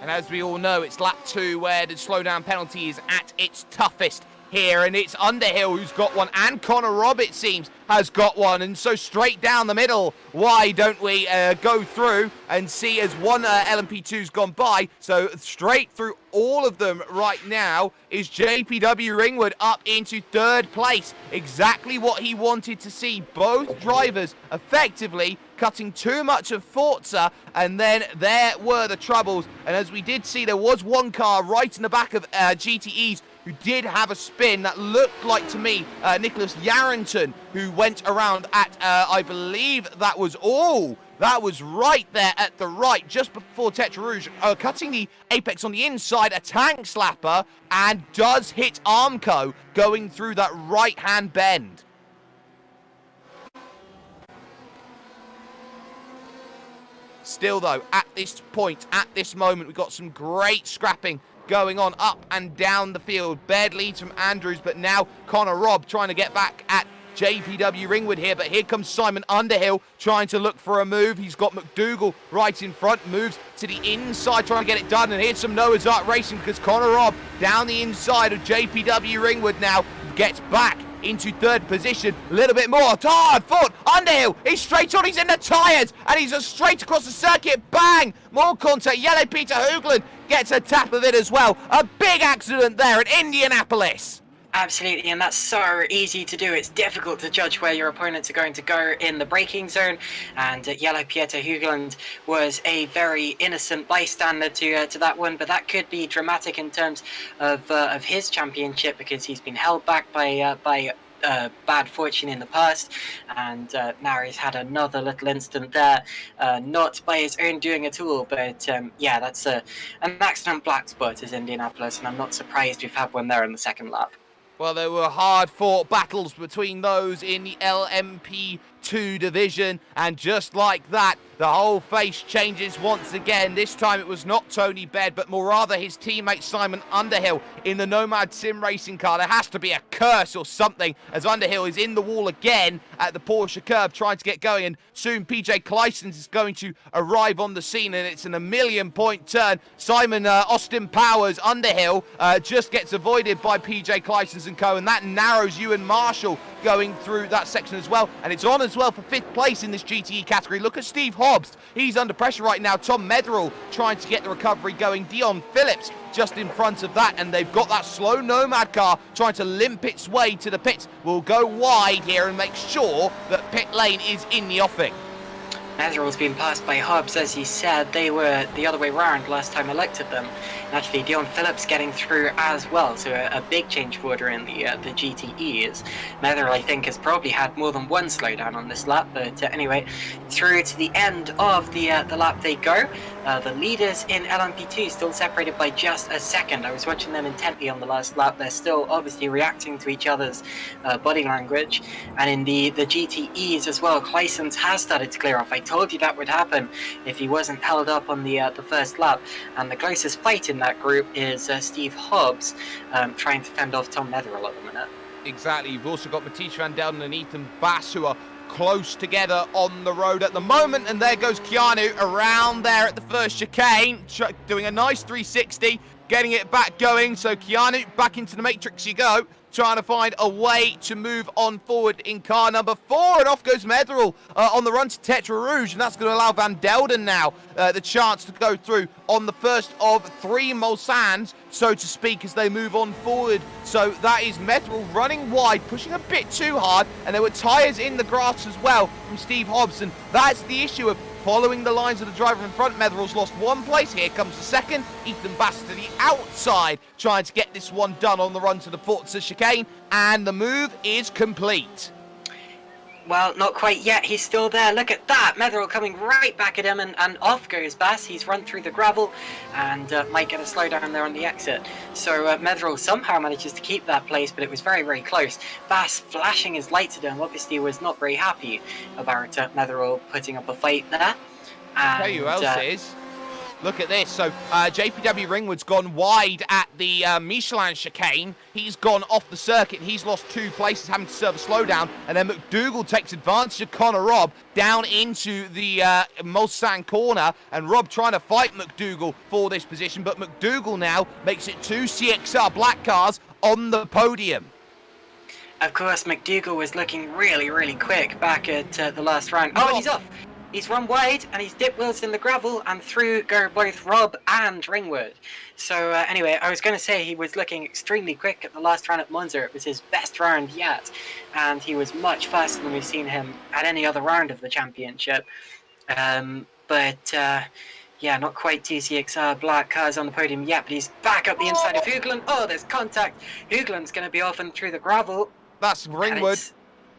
And as we all know, it's lap 2 where the slowdown penalty is at its toughest here, and it's Underhill who's got one, and Connor Robb, it seems, has got one. And so straight down the middle, why don't we go through and see as one LMP2's gone by. So straight through all of them right now is JPW Ringwood up into third place. Exactly what he wanted to see. Both drivers effectively cutting too much of Forza, and then there were the troubles. And as we did see, there was one car right in the back of GTE's who did have a spin that looked like, to me, Nicholas Yarrington, who went around at, I believe that was that was right there at the right, just before Tetra Rouge, cutting the apex on the inside, a tank slapper, and does hit Armco going through that right-hand bend. Still, though, at this point, at this moment, we've got some great scrapping going on up and down the field. Baird leads from Andrews, but now Connor Robb trying to get back at JPW Ringwood here, but here comes Simon Underhill trying to look for a move. He's got McDougall right in front, moves to the inside trying to get it done, and here's some Noah's Ark racing, because Connor Robb down the inside of JPW Ringwood now gets back into third position. A little bit more hard fought. Underhill, he's straight on, he's in the tyres, and he's just straight across the circuit. Bang! More contact. Yellow Peter Hoagland gets a tap of it as well. A big accident there at Indianapolis. Absolutely, and that's so easy to do. It's difficult to judge where your opponents are going to go in the braking zone, and Yellow Peter Hoagland was a very innocent bystander to that one, but that could be dramatic in terms of his championship, because he's been held back by bad fortune in the past, and now he's had another little incident there, not by his own doing at all, but yeah, that's an accident black spot is Indianapolis, and I'm not surprised we've had one there in the second lap. Well, there were hard-fought battles between those in the LMP2 division, and just like that, the whole face changes once again. This time it was not Tony Baird, but more rather his teammate Simon Underhill in the Nomad Sim racing car. There has to be a curse or something, as Underhill is in the wall again at the Porsche curb trying to get going, and soon PJ Claessens is going to arrive on the scene, and it's an a million-point turn. Simon Austin Powers Underhill just gets avoided by PJ Claessens and co, and that narrows Ewan Marshall going through that section as well, and it's on as well for 5th place in this GTE category. Look at Steve Hobbs, he's under pressure right now. Tom Metherall trying to get the recovery going. Dion Phillips just in front of that, and they've got that slow Nomad car trying to limp its way to the pits. We'll go wide here and make sure that pit lane is in the offing. Metherall's been passed by Hobbs, as you said. They were the other way round last time I looked at them. And actually, Dion Phillips getting through as well, so a big change for order in the GTEs. Metherall, I think, has probably had more than one slowdown on this lap, but anyway, through to the end of the lap they go. The leaders in LMP2 still separated by just a second. I was watching them intently on the last lap. They're still obviously reacting to each other's body language. And in the GTEs as well, Claessens has started to clear off. I told you that would happen if he wasn't held up on the first lap. And the closest fight in that group is Steve Hobbs trying to fend off Tom Netherell at the minute. Exactly. You've also got Matisse Van Delden and Ethan Bass, who are close together on the road at the moment. And there goes Keanu around there at the first chicane, doing a nice 360, getting it back going. So Keanu, back into the matrix you go, trying to find a way to move on forward in car number 4. And off goes Metherell on the run to Tetra Rouge. And that's going to allow Van Delden now the chance to go through on the first of 3 Mulsannes, so to speak, as they move on forward. So that is Metherell running wide, pushing a bit too hard. And there were tyres in the grass as well from Steve Hobbs. And that's the issue of following the lines of the driver in front. Metherell's lost 1 place. Here comes the second. Ethan Bass to the outside, trying to get this one done on the run to the Forza chicane. And the move is complete. Well, not quite yet. He's still there. Look at that. Metherell coming right back at him, and off goes Bass. He's run through the gravel and might get a slowdown there on the exit. So Metherell somehow manages to keep that place, but it was very, very close. Bass flashing his lights at him, obviously was not very happy about Metherell putting up a fight there. I'll tell you who else is. Look at this. So JPW Ringwood's gone wide at the Michelin chicane. He's gone off the circuit. He's lost 2 places, having to serve a slowdown. And then McDougall takes advantage of Connor Robb down into the Mulsanne corner. And Robb trying to fight McDougall for this position. But McDougall now makes it 2 CXR black cars on the podium. Of course, McDougall was looking really, really quick back at the last round. Oh, and he's off. He's run wide, and he's dipped wheels in the gravel, and through go both Robb and Ringwood. So anyway, I was going to say he was looking extremely quick at the last round at Monza. It was his best round yet, and he was much faster than we've seen him at any other round of the championship. Yeah, not quite 2 CXR black cars on the podium yet, but he's back up the inside of Hoogland. Oh, there's contact. Hoogland's going to be off and through the gravel. That's Ringwood.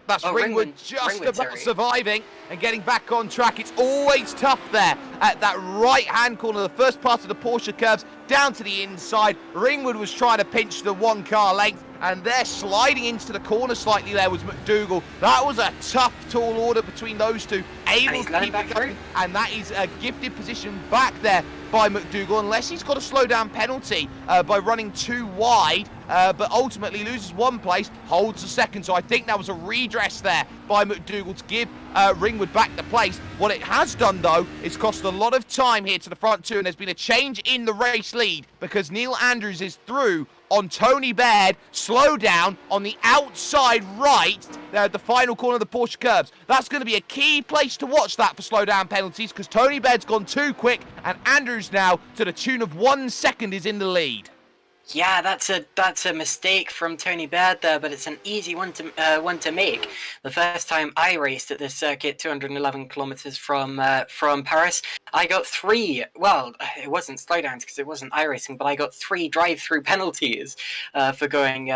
That's Ringwood just about surviving and getting back on track. It's always tough there at that right-hand corner, the first part of the Porsche curves, down to the inside. Ringwood was trying to pinch the 1 car length, and they're sliding into the corner slightly there was McDougall. That was a tough, tall order between those two. Able to keep it going, and that is a gifted position back there by McDougall, unless he's got a slowdown penalty by running too wide, but ultimately loses 1 place, holds the second. So I think that was a redress there by McDougall to give Ringwood back the place. What it has done, though, is cost a lot of time here to the front 2, and there's been a change in the race lead because Neil Andrews is through on Tony Baird, slow down on the outside right, the final corner of the Porsche curbs. That's going to be a key place to watch that for slowdown penalties, because Tony Baird's gone too quick, and Andrews now, to the tune of 1 second, is in the lead. Yeah, that's a mistake from Tony Baird there, but it's an easy one to make. The first time I raced at this circuit, 211 kilometers from Paris, I got 3. Well, it wasn't slowdowns because it wasn't iRacing, but I got 3 drive-through penalties for going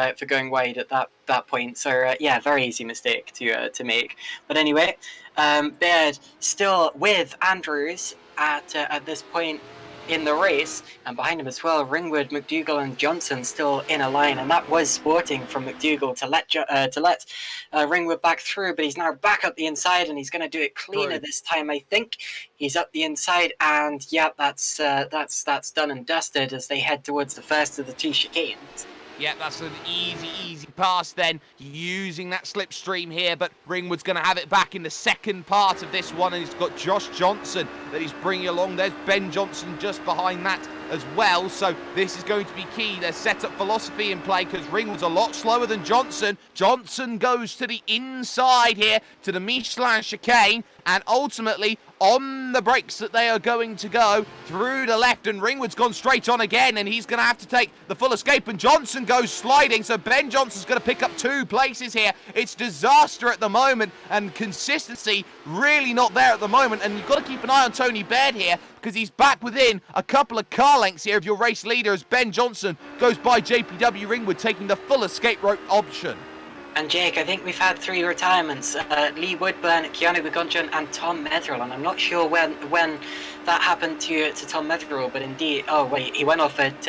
wide at that point. So yeah, very easy mistake to make. But anyway, Baird still with Andrews at this point in the race, and behind him as well, Ringwood, McDougall and Johnson still in a line, and that was sporting from McDougall to let Ringwood back through, but he's now back up the inside, and he's going to do it cleaner this time. I think he's up the inside, and yeah, that's done and dusted as they head towards the first of the 2 chicanes. Yeah, that's an easy pass then, using that slipstream here, but Ringwood's going to have it back in the second part of this one, and he's got Josh Johnson that he's bringing along. There's Ben Johnson just behind that as well, so this is going to be key. There's setup philosophy in play because Ringwood's a lot slower than Johnson. Johnson goes to the inside here to the Michelin chicane, and ultimately on the brakes that they are going to go through the left, and Ringwood's gone straight on again, and he's going to have to take the full escape, and Johnson goes sliding, so Ben Johnson's going to pick up 2 places here. It's disaster at the moment, and consistency really not there at the moment, and you've got to keep an eye on Tony Baird here because he's back within a couple of car lengths here of your race leader as Ben Johnson goes by JPW Ringwood, taking the full escape rope option. And Jake, I think we've had 3 retirements, Lee Woodburn, Keanu Begunjan and Tom Metherell, and I'm not sure when that happened to Tom Metherell, but indeed, oh wait, he went off at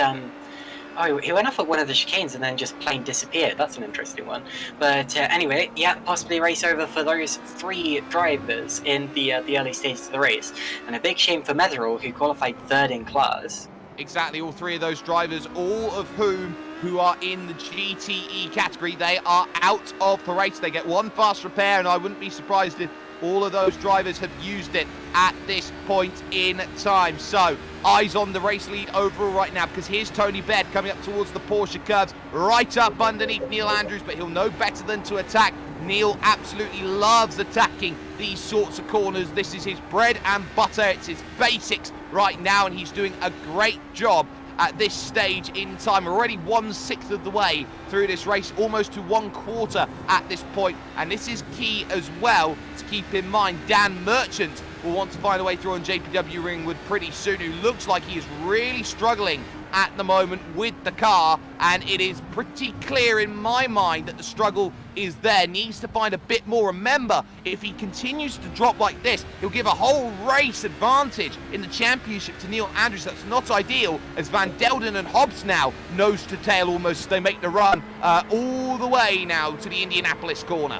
Oh, he went off at one of the chicanes and then just plain disappeared. That's an interesting one. But anyway, yeah, possibly race over for those 3 drivers in the early stages of the race. And a big shame for Metherall, who qualified 3rd in class. Exactly, all 3 of those drivers, all of who are in the GTE category, they are out of the race. They get 1 fast repair, and I wouldn't be surprised if all of those drivers have used it at this point in time. So, eyes on the race lead overall right now, because here's Tony Baird coming up towards the Porsche curves, right up underneath Neil Andrews, but he'll know better than to attack. Neil absolutely loves attacking these sorts of corners. This is his bread and butter. It's his basics right now, and he's doing a great job at this stage in time. Already 1/6 of the way through this race, almost to 1/4 at this point. And this is key as well to keep in mind. Dan Merchant will want to find a way through on JPW Ringwood pretty soon, who looks like he is really struggling at the moment with the car, and it is pretty clear in my mind that the struggle is there. Needs to find a bit more. Remember, if he continues to drop like this, he'll give a whole race advantage in the championship to Neil Andrews. That's not ideal, as Van Delden and Hobbs now nose to tail almost. They make the run all the way now to the Indianapolis corner.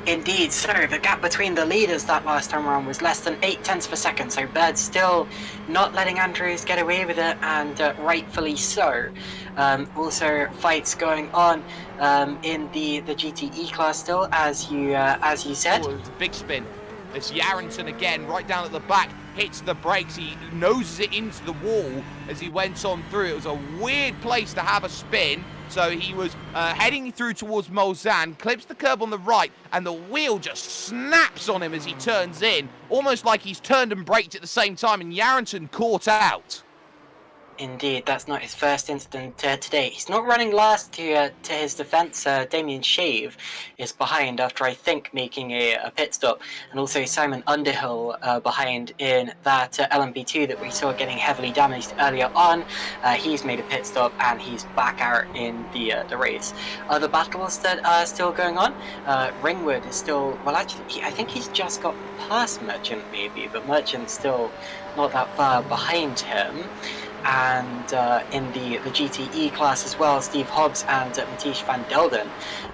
Indeed, so the gap between the leaders that last time around was less than 0.8 of a second, so Baird still not letting Andrews get away with it, and rightfully so. Also, fights going on in the GTE class still, as you said. Oh, it was a big spin. It's Yarrington again, right down at the back, hits the brakes. He noses it into the wall as he went on through. It was a weird place to have a spin. So he was heading through towards Mulsanne, clips the curb on the right, and the wheel just snaps on him as he turns in, almost like he's turned and braked at the same time, and Yarrington caught out. Indeed, that's not his first incident today. He's not running last to his defence. Damien Shave is behind after, I think, making a pit stop. And also Simon Underhill behind in that LMP2 that we saw getting heavily damaged earlier on. He's made a pit stop and he's back out in the race. Other battles that are still going on. Ringwood is still, well actually, I think he's just got past Merchant maybe, but Merchant's still not that far behind him. And in the GTE class as well, Steve Hobbs and Mathias van Delden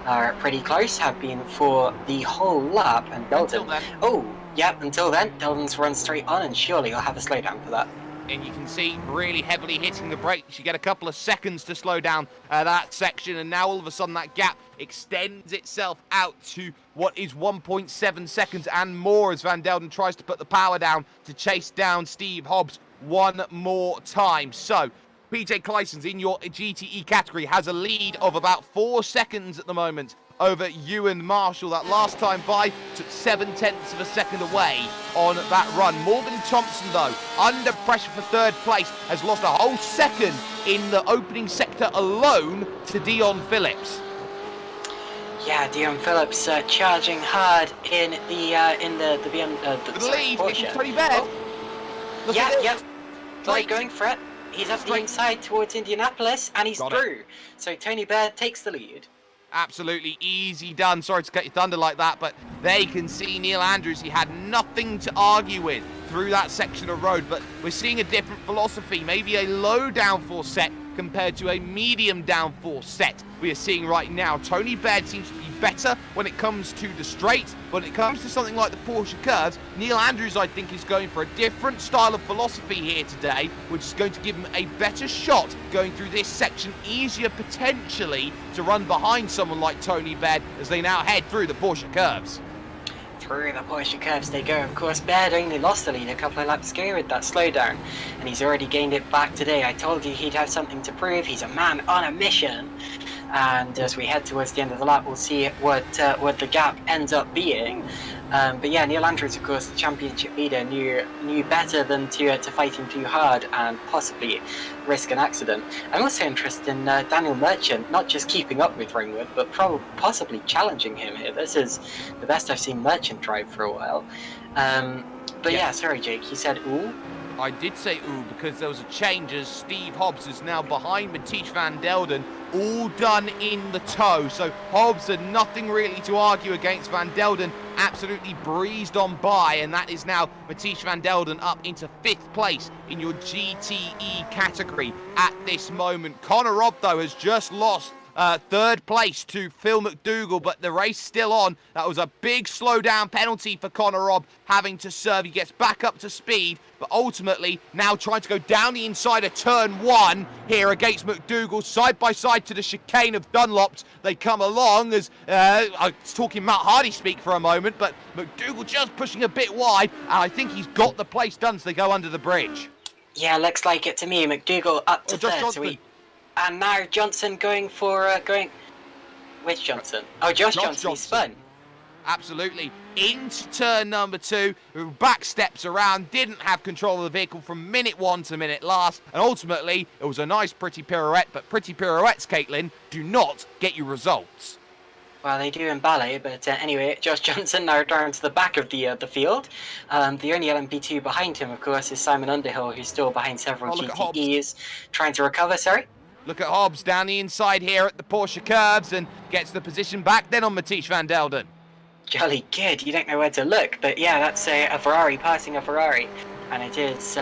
are pretty close, have been for the whole lap, and Delden... Until then, Delden's run straight on, and surely he'll have a slowdown for that. And you can see really heavily hitting the brakes. You get a couple of seconds to slow down that section, and now all of a sudden that gap extends itself out to what is 1.7 seconds and more as Van Delden tries to put the power down to chase down Steve Hobbs one more time. So PJ Clyson's in your GTE category has a lead of about 4 seconds at the moment over Ewan Marshall. That last time by took 0.7 of a second away on that run. Morgan Thompson, though, under pressure for 3rd place, has lost a whole second in the opening sector alone to Dion Phillips. Yeah, Dion Phillips charging hard in the lead. Porsche. Pretty bad. Like going for it. He's up the inside towards Indianapolis, and he's through. So Tony Baird takes the lead. Absolutely easy done. Sorry to cut your thunder like that, but they can see Neil Andrews. He had nothing to argue with through that section of road, but we're seeing a different philosophy, maybe a low downforce set compared to a medium downforce set we are seeing right now. Tony Baird seems to be better when it comes to the straights, but when it comes to something like the Porsche curves, Neil Andrews, I think, is going for a different style of philosophy here today, which is going to give him a better shot going through this section, easier potentially to run behind someone like Tony Baird as they now head through the Porsche curves. Through the Porsche curves they go. Of course, Baird only lost the lead a couple of laps ago with that slowdown, and he's already gained it back today. I told you he'd have something to prove. He's a man on a mission. And as we head towards the end of the lap, we'll see what the gap ends up being. But yeah, Neil Andrews, of course, the championship leader, knew better than to fight him too hard and possibly risk an accident. I'm also interested in Daniel Merchant, not just keeping up with Ringwood, but possibly challenging him here. This is the best I've seen Merchant drive for a while. But yeah, sorry, Jake, you said ooh? I did say ooh because there was a change as Steve Hobbs is now behind Mathieu van Delden, all done in the toe. So Hobbs had nothing really to argue against. Van Delden absolutely breezed on by, and that is now Mathieu van Delden up into 5th place in your GTE category at this moment. Connor Robb, though, has just lost 3rd place to Phil McDougall, but the race still on. That was a big slowdown penalty for Connor Robb having to serve. He gets back up to speed, but ultimately now trying to go down the inside of turn 1 here against McDougall, side by side to the chicane of Dunlops. They come along as I was talking Matt Hardy speak for a moment, but McDougall just pushing a bit wide, and I think he's got the place done so they go under the bridge. Yeah, looks like it to me. McDougall up to third. And now Johnson going for which Johnson? Oh, Josh Johnson. He spun. Absolutely. Into turn number 2, back steps around, didn't have control of the vehicle from minute 1 to minute last, and ultimately it was a nice pretty pirouette, but pretty pirouettes, Caitlin, do not get you results. Well, they do in ballet, but anyway, Josh Johnson now down to the back of the field. The only LMP2 behind him, of course, is Simon Underhill, who's still behind several GTEs, trying to recover, sorry. Look at Hobbs down the inside here at the Porsche curbs and gets the position back then on Mathieu van Delden. Jolly good, you don't know where to look, but yeah, that's a Ferrari passing a Ferrari. And it is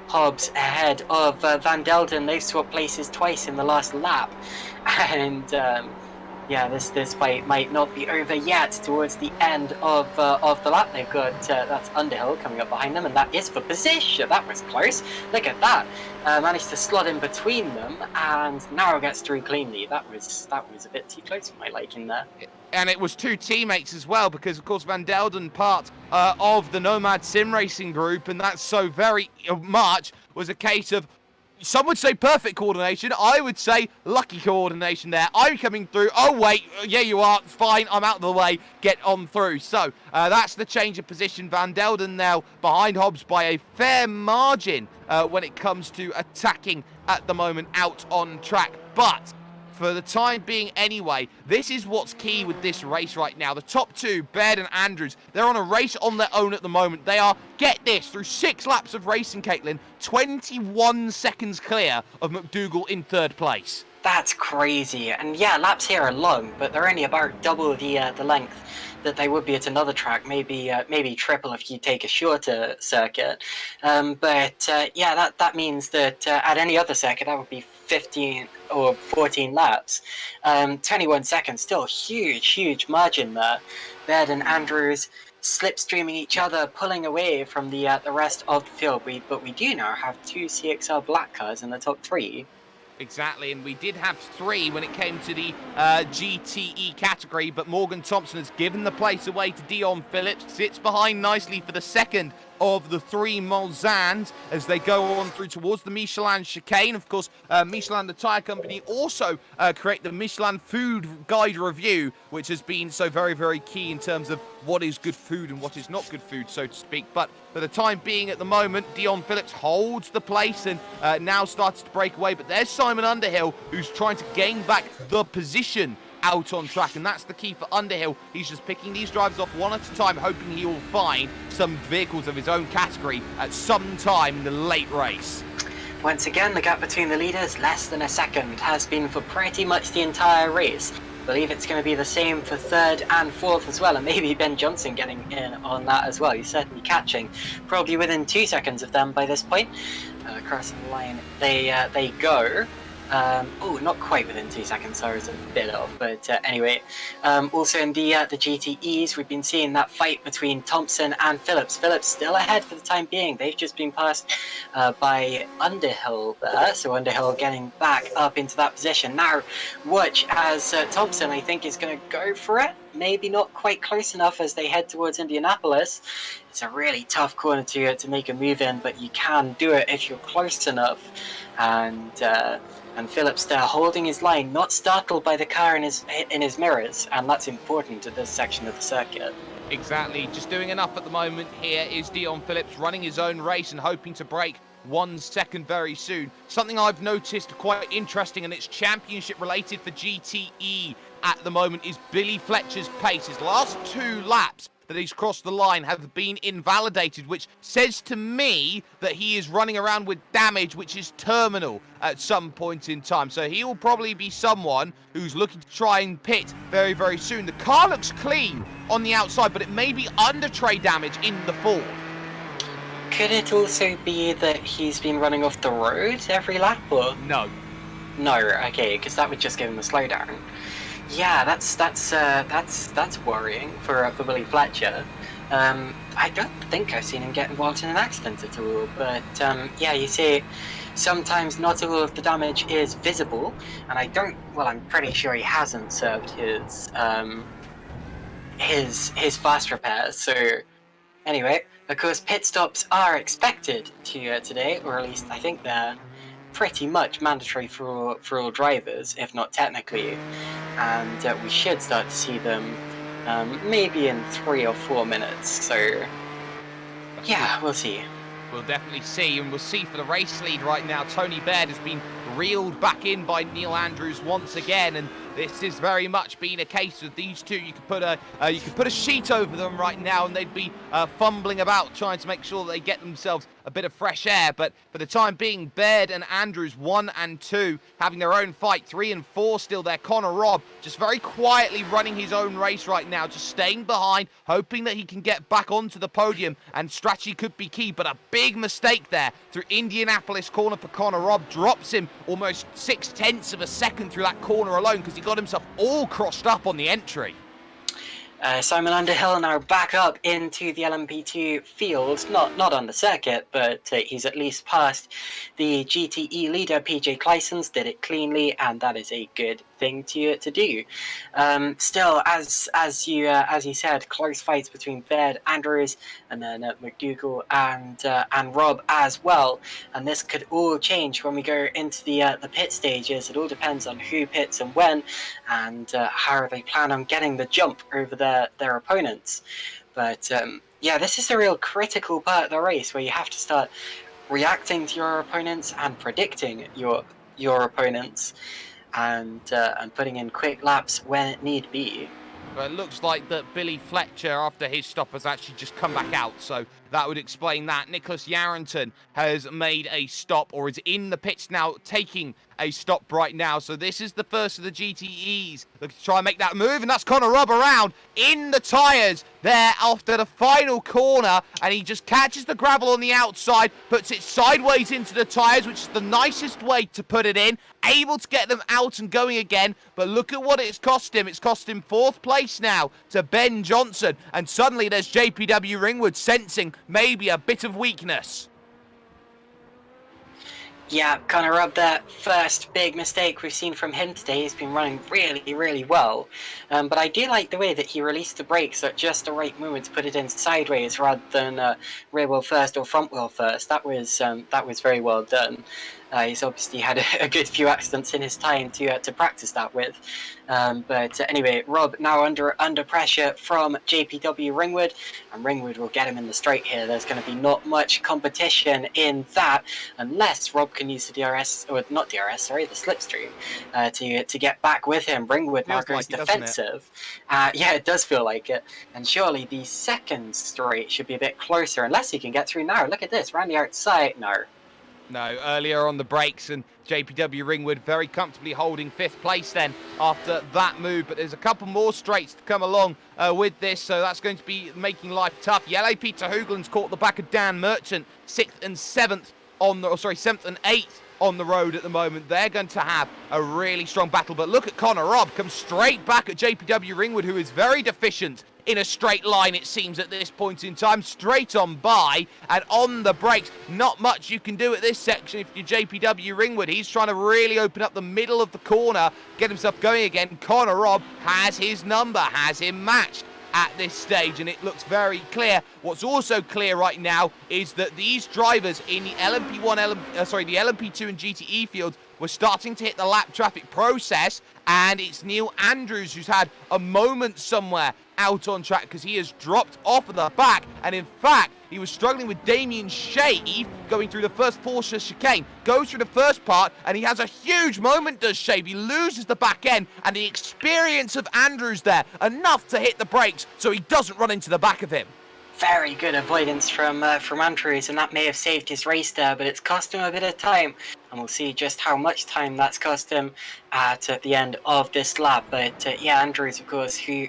Hobbs ahead of Van Delden. They've swapped places twice in the last lap. And yeah, this fight might not be over yet. Towards the end of the lap, they've got that's Underhill coming up behind them, and that is for position. That was close. Look at that. Managed to slot in between them, and now gets through cleanly. That was a bit too close for my liking there. And it was 2 teammates as well, because of course Van Delden, part of the Nomad Sim Racing group, and that's so very much was a case of, some would say perfect coordination, I would say lucky coordination there. I'm coming through, oh wait, yeah you are, fine, I'm out of the way, get on through. So that's the change of position. Van Delden now behind Hobbs by a fair margin when it comes to attacking at the moment out on track. But for the time being anyway, this is what's key with this race right now. The top 2, Baird and Andrews, they're on a race on their own at the moment. They are, get this, through 6 laps of racing, Caitlin, 21 seconds clear of McDougall in 3rd place. That's crazy. And yeah, laps here are long, but they're only about double the length that they would be at another track, maybe triple if you take a shorter circuit. But yeah, that means that at any other circuit, that would be 15 or 14 laps. 21 seconds, still huge margin there. Baird and Andrews slipstreaming each other, pulling away from the rest of the field. But we do now have 2 CXR black cars in the top 3. Exactly, and we did have 3 when it came to the GTE category, but Morgan Thompson has given the place away to Dion Phillips, sits behind nicely for the second of the 3 Mulsannes as they go on through towards the Michelin chicane. Of course, Michelin, the tyre company, also create the Michelin Food Guide Review, which has been so very key in terms of what is good food and what is not good food, so to speak. But for the time being at the moment, Dion Phillips holds the place and now starts to break away. But there's Simon Underhill, who's trying to gain back the position out on track, and that's the key for Underhill. He's just picking these drivers off one at a time, hoping he will find some vehicles of his own category at some time in the late race. Once again, the gap between the leaders, less than a second, has been for pretty much the entire race. I believe it's going to be the same for 3rd and 4th as well, and maybe Ben Johnson getting in on that as well. He's certainly catching, probably within 2 seconds of them by this point. Crossing the line, they go. Oh, not quite within 2 seconds, so I was a bit off, but anyway. Also in the GTEs, we've been seeing that fight between Thompson and Phillips. Phillips still ahead for the time being. They've just been passed by Underhill there, so Underhill getting back up into that position. Now, watch as Thompson, I think, is going to go for it. Maybe not quite close enough as they head towards Indianapolis. It's a really tough corner to make a move in, but you can do it if you're close enough. And Phillips there holding his line, not startled by the car in his mirrors, and that's important at this section of the circuit. Exactly, just doing enough at the moment. Here is Dion Phillips running his own race and hoping to break 1 second very soon. Something I've noticed quite interesting, and it's championship related for GTE at the moment, is Billy Fletcher's pace. His last 2 laps that he's crossed the line have been invalidated, which says to me that he is running around with damage which is terminal at some point in time. So he will probably be someone who's looking to try and pit very, very soon. The car looks clean on the outside, but it may be under tray damage in the Ford. Could it also be that he's been running off the road every lap, or? No. No, okay, because that would just give him a slowdown. Yeah, that's worrying for Billy Fletcher. I don't think I've seen him get involved in an accident at all, but yeah, you see, sometimes not all of the damage is visible, and I'm pretty sure he hasn't served his fast repairs, so anyway, of course, pit stops are expected to today, or at least I think they're pretty much mandatory for all drivers, if not technically, and we should start to see them maybe in 3 or 4 minutes, so yeah, we'll see. We'll definitely see, and we'll see for the race lead right now. Tony Baird has been reeled back in by Neil Andrews once again, and this has very much been a case of these two. You could put a sheet over them right now, and they'd be fumbling about trying to make sure that they get themselves a bit of fresh air. But for the time being, Baird and Andrews 1 and 2 having their own fight. 3 and 4 still there. Connor Robb just very quietly running his own race right now, just staying behind, hoping that he can get back onto the podium, and strategy could be key. But a big mistake there through Indianapolis corner for Connor Robb drops him almost 0.6 of a second through that corner alone, because he got himself all crossed up on the entry. Simon Underhill now back up into the LMP2 field, not on the circuit, but he's at least passed the GTE leader PJ Clysons, did it cleanly, and that is a good thing to do. Still, as you said, close fights between Baird, Andrews, and then McDougall and Robb as well, and this could all change when we go into the pit stages. It all depends on who pits and when, and how they plan on getting the jump over their opponents. But yeah, this is the real critical part of the race, where you have to start reacting to your opponents and predicting your opponents, and putting in quick laps when it need be. But it looks like that Billy Fletcher, after his stop, has actually just come back out, so that would explain that. Nicholas Yarrington has made a stop, or is in the pits now, taking a stop right now. So this is the first of the GTEs looking to try and make that move, and that's Connor Robb around in the tyres there after the final corner, and he just catches the gravel on the outside, puts it sideways into the tyres, which is the nicest way to put it in, able to get them out and going again. But look at what it's cost him. It's cost him 4th place now to Ben Johnson, and suddenly there's JPW Ringwood sensing maybe a bit of weakness. Yeah, Connor Robb, that first big mistake we've seen from him today. He's been running really, really well. But I do like the way that he released the brakes at just the right moment to put it in sideways rather than rear wheel first or front wheel first. That was very well done. He's obviously had a good few accidents in his time to practice that with. But anyway, Robb now under pressure from JPW Ringwood, and Ringwood will get him in the straight here. There's going to be not much competition in that, unless Robb can use the DRS, or not DRS, sorry, the slipstream, to get back with him. Ringwood now goes defensive. Yeah, it does feel like it. And surely the second straight should be a bit closer, unless he can get through now. Look at this, around the outside. No, earlier on the brakes, and JPW Ringwood very comfortably holding 5th place then after that move. But there's a couple more straights to come along with this, so that's going to be making life tough. Yellow Peter Hoogland's caught the back of Dan Merchant, 6th and 7th on the, 7th and 8th on the road at the moment. They're going to have a really strong battle. But look at Connor Robb come straight back at JPW Ringwood, who is very deficient in a straight line, it seems, at this point in time. Straight on by and on the brakes. Not much you can do at this section if you're JPW Ringwood. He's trying to really open up the middle of the corner, get himself going again. Connor Robb has his number, has him matched at this stage, and it looks very clear. What's also clear right now is that these drivers in the the LMP2 and GTE fields were starting to hit the lap traffic process, and it's Neil Andrews who's had a moment somewhere out on track because he has dropped off of the back. And in fact, he was struggling with Damien Shave going through the first Porsche chicane. Goes through the first part, and he has a huge moment, does Shave. He loses the back end, and the experience of Andrews there, enough to hit the brakes so he doesn't run into the back of him. Very good avoidance from Andrews, and that may have saved his race there, but it's cost him a bit of time, and we'll see just how much time that's cost him at the end of this lap. But yeah, Andrews, of course, who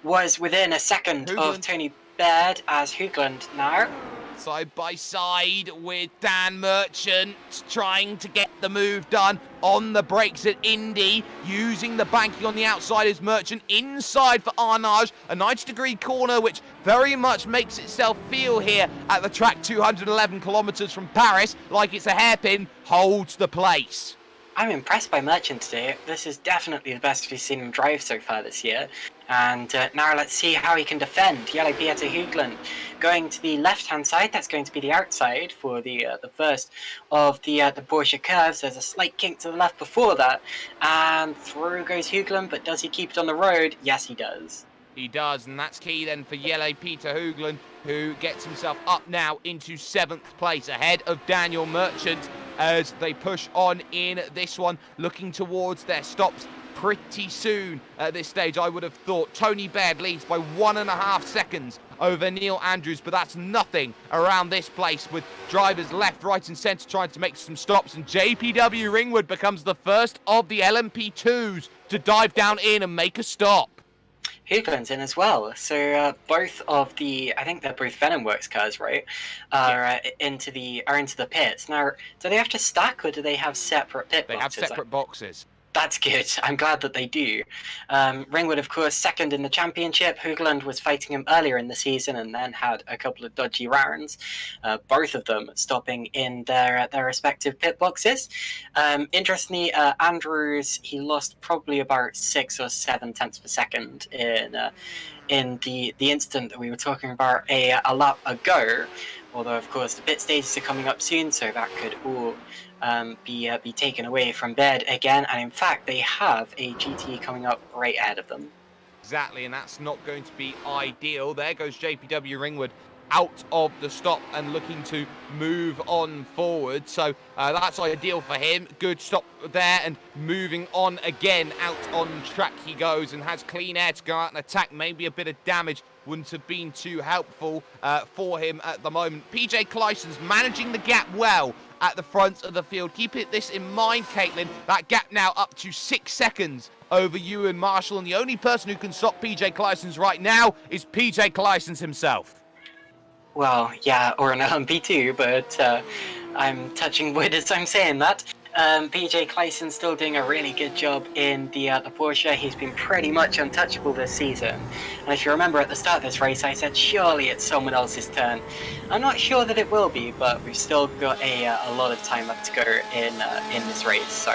was within a second of Tony Baird as Hoogland now. Side by side with Dan Merchant, trying to get the move done on the brakes at Indy, using the banking on the outside as Merchant inside for Arnage, a 90-degree corner which very much makes itself feel here at the track 211 kilometres from Paris, like it's a hairpin, holds the place. I'm impressed by Merchant today. This is definitely the best we've seen him drive so far this year. And now let's see how he can defend. Yellow Pieter Hoogland going to the left-hand side. That's going to be the outside for the first of the Porsche curves. There's a slight kink to the left before that. And through goes Hoogland, but does he keep it on the road? Yes, he does. He does, and that's key then for Yellow Pieter Hoogland, who gets himself up now into 7th place, ahead of Daniel Merchant as they push on in this one, looking towards their stops pretty soon at this stage. I would have thought Tony Baird leads by 1.5 seconds over Neil Andrews, but that's nothing around this place with drivers left, right and centre trying to make some stops, and JPW Ringwood becomes the first of the LMP2s to dive down in and make a stop. Hoogland's in as well, so both of the, I think they're both Venomworks cars, right? Are into the pits. Now, do they have to stack or do they have separate pit boxes? They have separate boxes. That's good. I'm glad that they do. Ringwood, of course, second in the championship. Hoogland was fighting him earlier in the season and then had a couple of dodgy rounds. Both of them stopping in their respective pit boxes. Interestingly, Andrews, he lost probably about 6 or 7 tenths per second in the instant that we were talking about a lap ago. Although, of course, the pit stages are coming up soon, so that could all be taken away from Baird again. And in fact, they have a GT coming up right ahead of them. Exactly, and that's not going to be ideal. There goes JPW Ringwood out of the stop and looking to move on forward. So that's ideal for him. Good stop there and moving on again. Out on track he goes and has clean air to go out and attack. Maybe a bit of damage wouldn't have been too helpful for him at the moment. PJ Clyson's managing the gap well at the front of the field. Keep this in mind, Caitlin. That gap now up to 6 seconds over Ewan Marshall, and the only person who can stop PJ Clyson's right now is PJ Clyson's himself. Well, yeah, or an LMP2, but I'm touching wood as I'm saying that. PJ Clyson's still doing a really good job in the Porsche. He's been pretty much untouchable this season. And if you remember at the start of this race, I said surely it's someone else's turn. I'm not sure that it will be, but we've still got a lot of time left to go in this race. So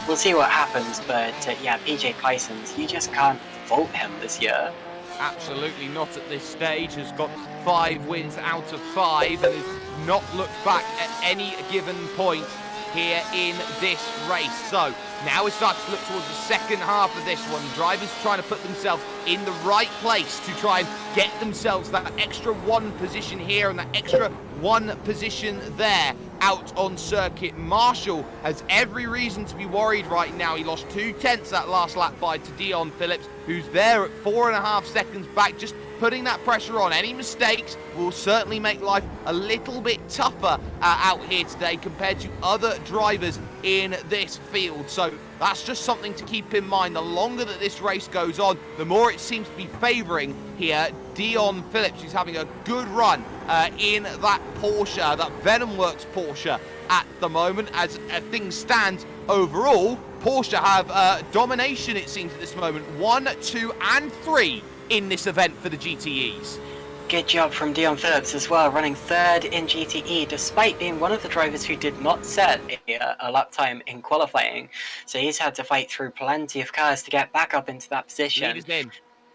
we'll see what happens. But yeah, PJ Clyson's, you just can't fault him this year. Absolutely not at this stage. Has got 5 wins out of 5 and has not looked back at any given point here in this race. So now we start to look towards the second half of this one. Drivers trying to put themselves in the right place to try and get themselves that extra 1 position here and that extra 1 position there out on circuit. Marshall has every reason to be worried right now. He lost 2 tenths that last lap by to Dion Phillips, who's there at 4.5 seconds back, just putting that pressure on. Any mistakes will certainly make life a little bit tougher out here today compared to other drivers in this field. So that's just something to keep in mind. The longer that this race goes on, the more it seems to be favouring here Dion Phillips, who's having a good run in that Porsche, that Venomworks Porsche at the moment. As things stand overall, Porsche have domination, it seems, at this moment. 1, 2 and 3 in this event for the GTEs. Good job from Dion Phillips as well, running 3rd in GTE, despite being one of the drivers who did not set a lap time in qualifying. So he's had to fight through plenty of cars to get back up into that position.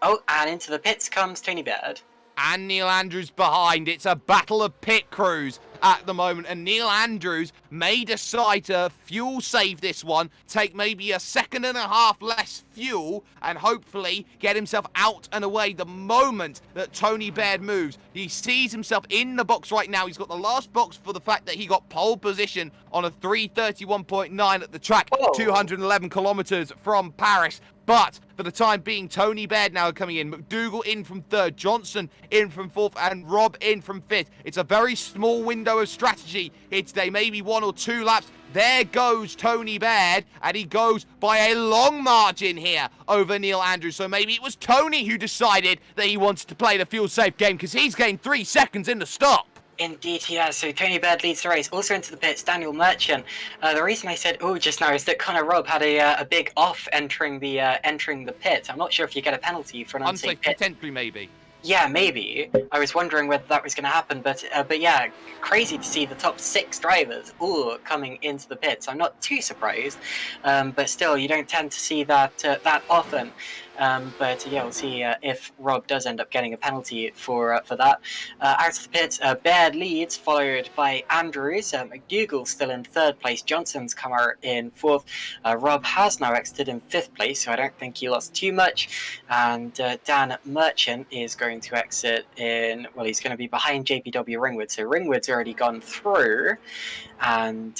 Oh, and into the pits comes Tony Baird. And Neil Andrews behind. It's a battle of pit crews at the moment, and Neil Andrews may decide to fuel save this one, take maybe a 1.5 seconds less fuel and hopefully get himself out and away the moment that Tony Baird moves. He sees himself in the box right now. He's got the last box for the fact that he got pole position on a 3:31.9 at the track, 211 kilometers from Paris. But for the time being, Tony Baird now coming in. McDougall in from third, Johnson in from fourth, and Rob in from fifth. It's a very small window of strategy here today, maybe 1 or 2 laps. There goes Tony Baird, and he goes by a long margin here over Neil Andrews. So maybe it was Tony who decided that he wanted to play the fuel-safe game, because he's gained 3 seconds in the stop. Indeed, he has. So Tony Baird leads the race. Also into the pits, Daniel Merchant. The reason I said just now is that Conor Robb had a big off entering the pit. I'm not sure if you get a penalty for an unsafe pit. Potentially, maybe. Yeah, maybe. I was wondering whether that was going to happen, but yeah, crazy to see the top 6 drivers all coming into the pits. I'm not too surprised, but still, you don't tend to see that that often. But yeah, we'll see if Rob does end up getting a penalty for that. Out of the pits, Baird leads, followed by Andrews. McDougall still in 3rd place. Johnson's come out in 4th. Rob has now exited in 5th place, so I don't think he lost too much. And Dan Merchant is going to exit in, well, he's going to be behind JPW Ringwood. So Ringwood's already gone through. And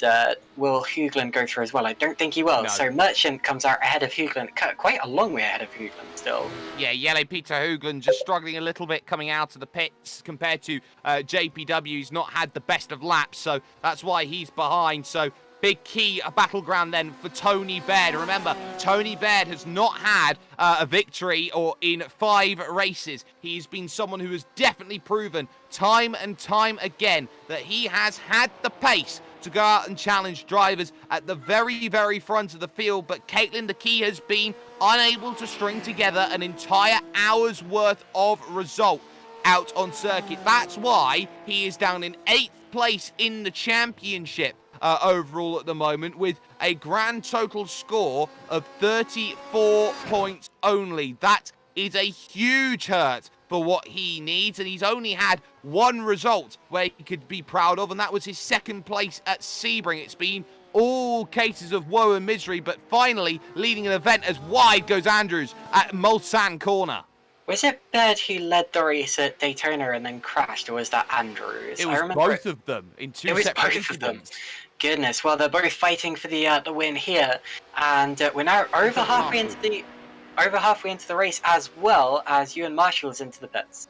will Hoogland go through as well? I don't think he will. No. So Merchant comes out ahead of Hoogland, quite a long way ahead of Hoogland still. Yeah, Yellow Peter Hoogland just struggling a little bit coming out of the pits compared to JPW. He's not had the best of laps, so that's why he's behind. So big key, a battleground then for Tony Baird. Remember, Tony Baird has not had a victory or in 5 races. He's been someone who has definitely proven time and time again that he has had the pace to go out and challenge drivers at the very, very front of the field. But Caitlin, the key has been unable to string together an entire hour's worth of result out on circuit. That's why he is down in 8th place in the championship overall at the moment, with a grand total score of 34 points only. That is a huge hurt for what he needs, and he's only had 1 result where he could be proud of, and that was his 2nd place at Sebring. It's been all cases of woe and misery, but finally leading an event as wide goes Andrews at Mulsanne Corner. Was it Baird who led the race at Daytona and then crashed, or was that Andrews? It was both of them in 2 separate incidents. Goodness, well, they're both fighting for the win here, and we're now over halfway into the race, as well as Ewan Marshall's into the pits.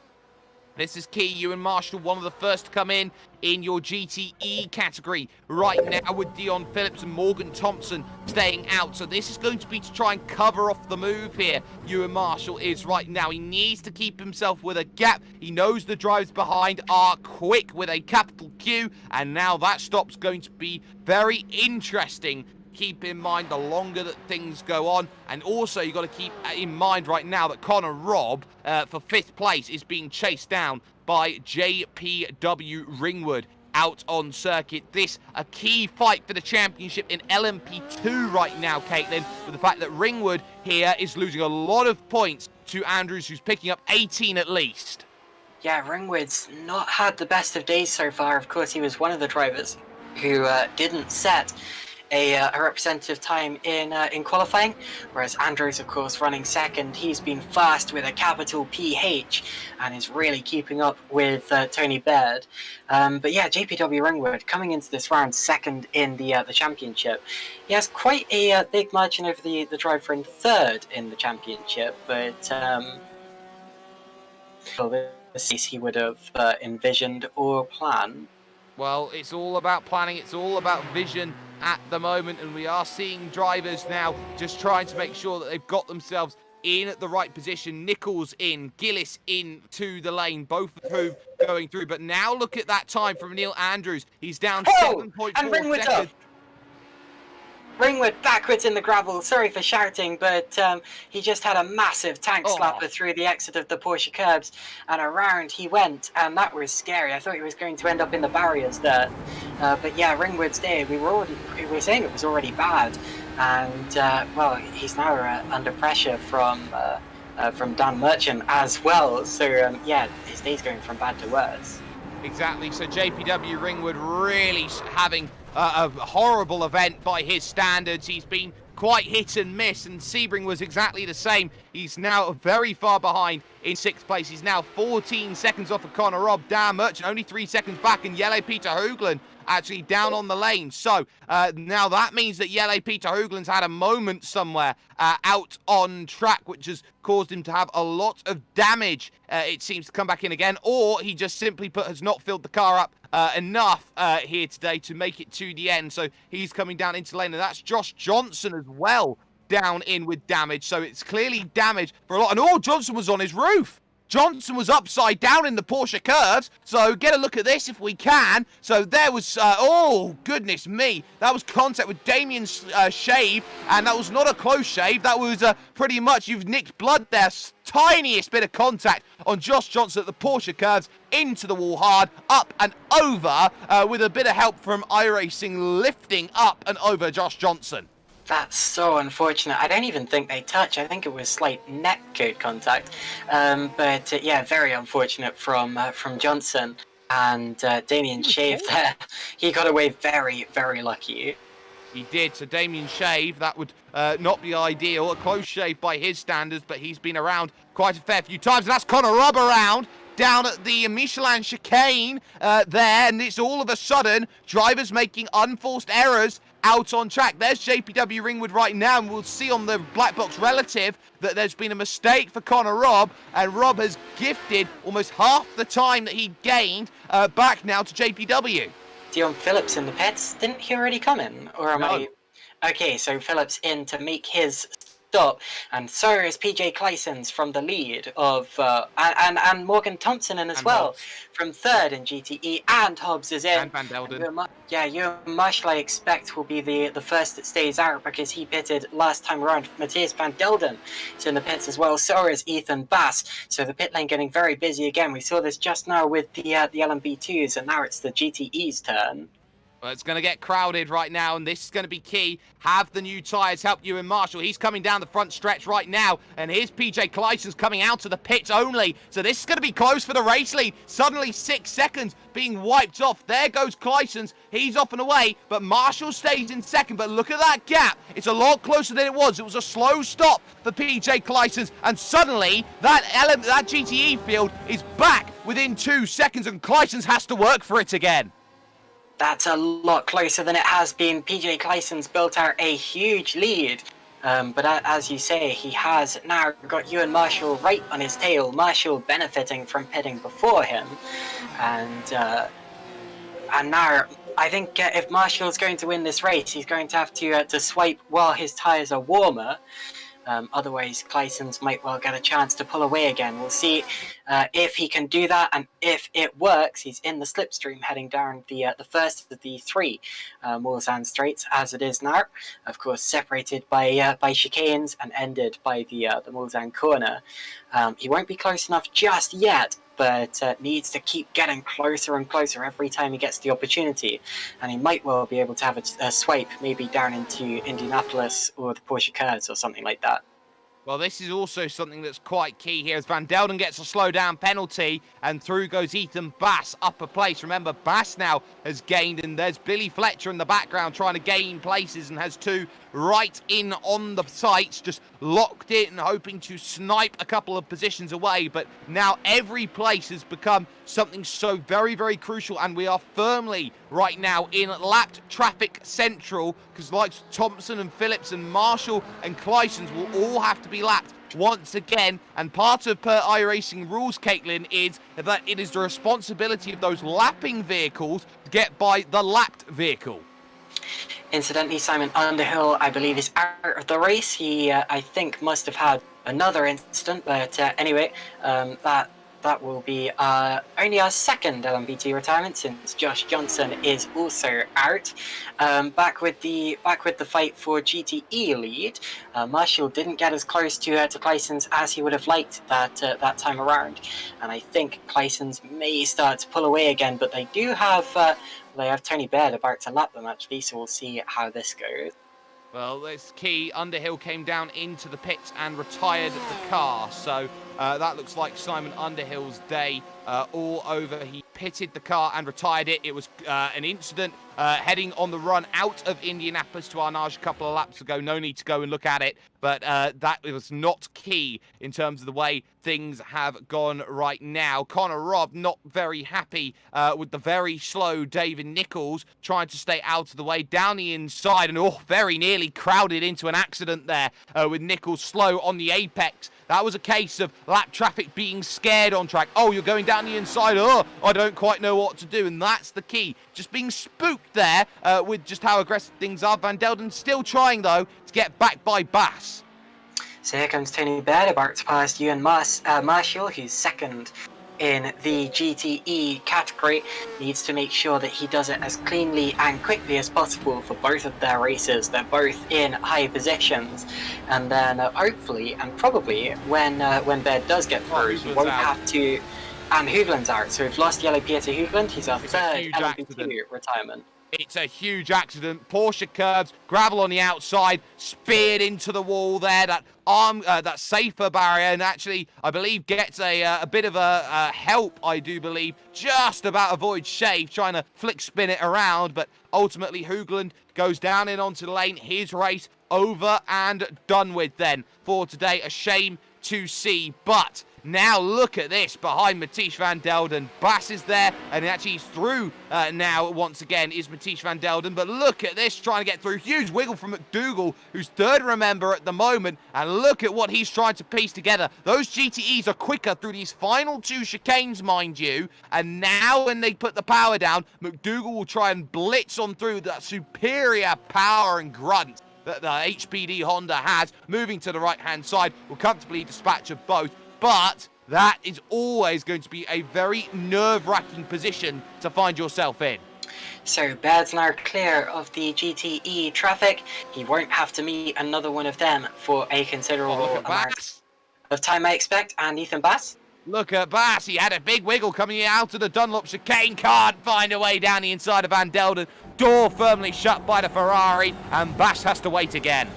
This is key. Ewan Marshall, one of the first to come in your GTE category right now, with Dion Phillips and Morgan Thompson staying out. So this is going to be to try and cover off the move here. Ewan Marshall is right now. He needs to keep himself with a gap. He knows the drivers behind are quick with a capital Q, and now that stop's going to be very interesting. Keep in mind the longer that things go on, and also you've got to keep in mind right now that Conor Robb for 5th place is being chased down by JPW Ringwood out on circuit. This a key fight for the championship in LMP2 right now, Caitlin, with the fact that Ringwood here is losing a lot of points to Andrews, who's picking up 18 at least. Yeah, Ringwood's not had the best of days so far. Of course, he was one of the drivers who didn't set a representative time in qualifying, whereas Andrews, of course, running 2nd. He's been fast with a capital PH and is really keeping up with Tony Baird. But yeah, JPW Ringwood coming into this round 2nd in the championship. He has quite a big margin over the driver in 3rd in the championship, but this race he would have envisioned or planned. Well, it's all about planning, it's all about vision at the moment, and we are seeing drivers now just trying to make sure that they've got themselves in at the right position. Nichols in, Gillis into the lane, both of whom going through. But now look at that time from Neil Andrews. He's down 7.4 seconds. Ringwood backwards in the gravel. Sorry for shouting, but he just had a massive tank slapper through the exit of the Porsche curbs, and around he went, and that was scary. I thought he was going to end up in the barriers there. But yeah, Ringwood's day, we were saying it was already bad, and well, he's now under pressure from Dan Merchant as well. So yeah, his day's going from bad to worse. Exactly. So JPW Ringwood really having a horrible event by his standards. He's been quite hit and miss, and Sebring was exactly the same. He's now very far behind in 6th place. He's now 14 seconds off of Connor Robb. Dan Merchant only 3 seconds back, and Yellow Peter Hoogland actually down on the lane. So now that means that Yellow Peter Hoogland's had a moment somewhere out on track, which has caused him to have a lot of damage, it seems, to come back in again, or he just simply has not filled the car up enough here today to make it to the end. So he's coming down into lane, and that's Josh Johnson as well down in with damage. So it's clearly damage for a lot. And Johnson was on his roof. Johnson was upside down in the Porsche curves, so get a look at this if we can. So there was, oh, goodness me, that was contact with Damien's shave, and that was not a close shave. That was pretty much, you've nicked blood there. Tiniest bit of contact on Josh Johnson at the Porsche curves, into the wall hard, up and over, with a bit of help from iRacing lifting up and over Josh Johnson. That's so unfortunate. I don't even think they touch. I think it was slight neck coat contact. But yeah, very unfortunate from Johnson. And Damien Shave there, he got away very, very lucky. He did. So Damien Shave, that would not be ideal. A close shave by his standards, but he's been around quite a fair few times. And that's Connor Robb around down at the Michelin chicane there. And it's all of a sudden drivers making unforced errors out on track. There's JPW Ringwood right now, and we'll see on the black box relative that there's been a mistake for Connor Robb, and Robb has gifted almost half the time that he gained back now to JPW. Dion Phillips in the pits. Didn't he already come in? Or am I... Okay, so Phillips in to make his stop, and so is PJ Clysons from the lead of and Morgan Thompson in as and well Hobbs from 3rd in GTE, and Hobbs is in. And Van Delden. Ewan Marshall, I expect, will be the first that stays out because he pitted last time around. Matthias Van Delden is in the pits as well. So is Ethan Bass. So the pit lane getting very busy again. We saw this just now with the LMB2s, and now it's the GTE's turn. Well, it's going to get crowded right now, and this is going to be key. Have the new tyres help Ewan Marshall. He's coming down the front stretch right now, and here's PJ Clysons coming out to the pits only. So this is going to be close for the race lead. Suddenly 6 seconds being wiped off. There goes Clysons. He's off and away, but Marshall stays in 2nd. But look at that gap. It's a lot closer than it was. It was a slow stop for PJ Clysons, and suddenly that GTE field is back within 2 seconds, and Clysons has to work for it again. That's a lot closer than it has been. PJ Clysons built out a huge lead. But as you say, he has now got Ewan Marshall right on his tail. Marshall benefiting from pitting before him. And now, I think if Marshall's going to win this race, he's going to have to swipe while his tyres are warmer. Otherwise, Clysons might well get a chance to pull away again. We'll see if he can do that, and if it works, he's in the slipstream heading down the first of the 3 Mulsanne straights as it is now. Of course, separated by chicanes and ended by the Mulsanne corner. He won't be close enough just yet, but needs to keep getting closer and closer every time he gets the opportunity. And he might well be able to have a swipe maybe down into Indianapolis or the Porsche curves or something like that. Well, this is also something that's quite key here as Van Delden gets a slow down penalty, and through goes Ethan Bass, upper place. Remember, Bass now has gained, and there's Billy Fletcher in the background trying to gain places and has 2 right in on the sights, just locked in, hoping to snipe a couple of positions away. But now every place has become something so very, very crucial, and we are firmly right now in lapped traffic central, because like Thompson and Phillips and Marshall and Clysons will all have to be lapped once again. And part of per iRacing rules, Caitlin, is that it is the responsibility of those lapping vehicles to get by the lapped vehicle. Incidentally, Simon Underhill, I believe, is out of the race. He, I think, must have had another incident, but anyway, that will be only our 2nd LMP2 retirement since Josh Johnson is also out. Back with the fight for GTE lead. Marshall didn't get as close to Clysons as he would have liked that time around, and I think Clysons may start to pull away again. But they do have they have Tony Baird about to lap them actually, so we'll see how this goes. Well, that's key. Underhill came down into the pits and retired the car. So that looks like Simon Underhill's day all over. He pitted the car and retired it. It was an incident heading on the run out of Indianapolis to Arnage a couple of laps ago. No need to go and look at it, but that was not key in terms of the way things have gone right now. Connor Robb not very happy with the very slow David Nichols trying to stay out of the way down the inside, and very nearly crowded into an accident there with Nichols slow on the apex. That was a case of lap traffic being scared on track. Oh, you're going down the inside. Oh, I don't quite know what to do. And that's the key. Just being spooked there with just how aggressive things are. Van Delden still trying, though, to get back by Bass. So here comes Tony Baird about to pass Ewan Marshall, who's second in the GTE category. Needs to make sure that he does it as cleanly and quickly as possible for both of their races. They're both in high positions, and then hopefully and probably when Baird does get through, he won't have to. And Hoogland's out, so we've lost Yellow Pieter Hoogland. He's our third LMP2 retirement. It's a huge accident. Porsche curves, gravel on the outside, speared into the wall there. That safer barrier, and actually, I believe, gets a bit of a help, I do believe. Just about avoids Shave, trying to flick spin it around, but ultimately Hoogland goes down in onto the lane. His race over and done with then for today. A shame to see, but now look at this behind Mathieu van Delden. Bass is there, and actually he's through now once again is Mathieu van Delden. But look at this, trying to get through. Huge wiggle from McDougall, who's third, remember, at the moment. And look at what he's trying to piece together. Those GTEs are quicker through these final two chicanes, mind you. And now when they put the power down, McDougall will try and blitz on through that superior power and grunt that the HPD Honda has. Moving to the right-hand side, will comfortably dispatch of both. But that is always going to be a very nerve-wracking position to find yourself in. So Baird's now clear of the GTE traffic. He won't have to meet another one of them for a considerable amount of time, I expect. And Ethan Bass? Look at Bass. He had a big wiggle coming out of the Dunlop chicane. Can't find a way down the inside of Van Delden. Door firmly shut by the Ferrari, and Bass has to wait again.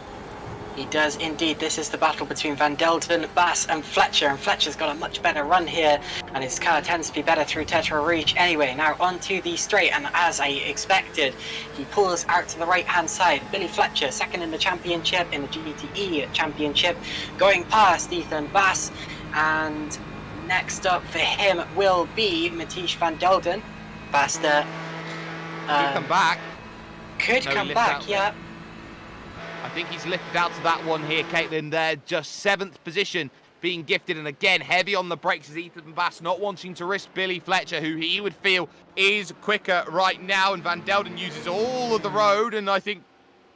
He does indeed. This is the battle between Van Delden, Bass and Fletcher, and Fletcher's got a much better run here, and his car tends to be better through Tetra Rouge. Anyway, now onto the straight, and as I expected, he pulls out to the right-hand side. Billy Fletcher, second in the championship, in the GTE championship, going past Ethan Bass, and next up for him will be Mathieu van Delden. Bass there. Could come back. Could come back, yeah. I think he's lifted out to that one here, Caitlin, there. Just 7th position being gifted. And again, heavy on the brakes is Ethan Bass, not wanting to risk Billy Fletcher, who he would feel is quicker right now. And Van Delden uses all of the road, and I think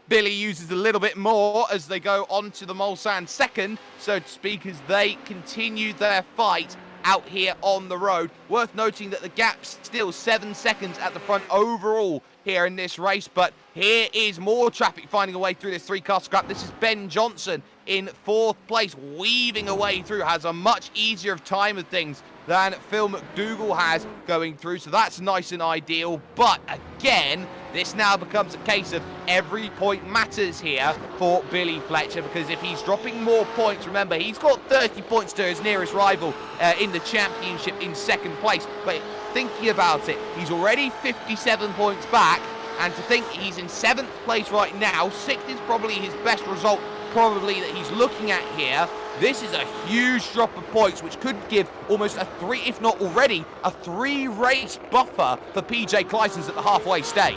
Billy uses a little bit more as they go on to the Mulsanne second, so to speak, as they continue their fight out here on the road. Worth noting that the gap's still 7 seconds at the front overall here in this race, but here is more traffic finding a way through this three-car scrap. This is Ben Johnson in 4th place, weaving a way through, has a much easier time of things than Phil McDougall has going through, so that's nice and ideal. But again, this now becomes a case of every point matters here for Billy Fletcher, because if he's dropping more points, remember, he's got 30 points to his nearest rival in the championship in 2nd place. But thinking about it, he's already 57 points back, and to think he's in 7th place right now, 6th is probably his best result probably that he's looking at here. This is a huge drop of points, which could give almost a 3, if not already, a 3-race buffer for PJ Clysons at the halfway stage.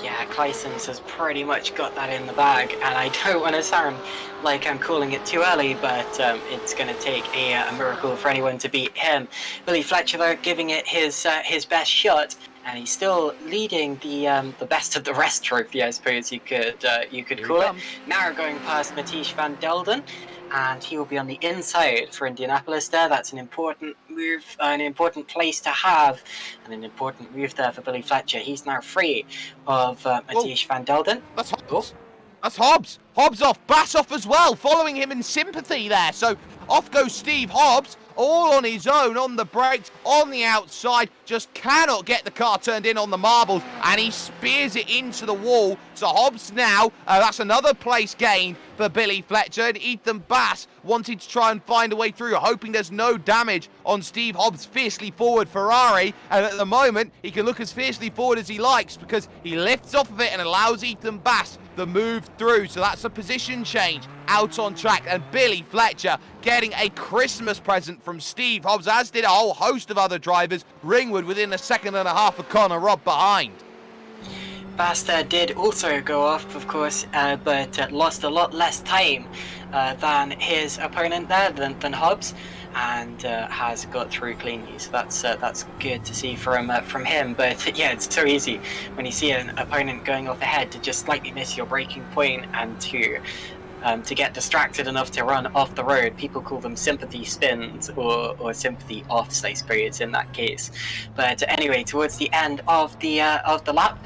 Yeah, Clysons has pretty much got that in the bag, and I don't want to sound like I'm calling it too early, but it's going to take a miracle for anyone to beat him. Billy Fletcher, though, giving it his best shot, and he's still leading the best of the rest trophy, I suppose you could call it. Now going past Mathieu van Delden, and he will be on the inside for Indianapolis there. That's an important move, an important place to have, and an important move there for Billy Fletcher. He's now free of Mathieu van Delden. That's Hobbs. That's Hobbs. Hobbs off. Bass off as well, following him in sympathy there. So off goes Steve Hobbs, all on his own, on the brakes, on the outside, just cannot get the car turned in on the marbles, and he spears it into the wall. So Hobbs now, that's another place gained for Billy Fletcher, and Ethan Bass wanting to try and find a way through, hoping there's no damage on Steve Hobbs' fiercely forward Ferrari, and at the moment he can look as fiercely forward as he likes because he lifts off of it and allows Ethan Bass the move through. So that's a position change out on track, and Billy Fletcher getting a Christmas present from Steve Hobbs, as did a whole host of other drivers. Ringwood within a second and a half of Connor Robb behind. Bass there did also go off, of course, but lost a lot less time than his opponent there, than Hobbs, and has got through cleanly. So that's good to see from him. But yeah, it's so easy when you see an opponent going off ahead to just slightly miss your braking point and to get distracted enough to run off the road. People call them sympathy spins or sympathy offs, I suppose, in that case. But anyway, towards the end of the lap,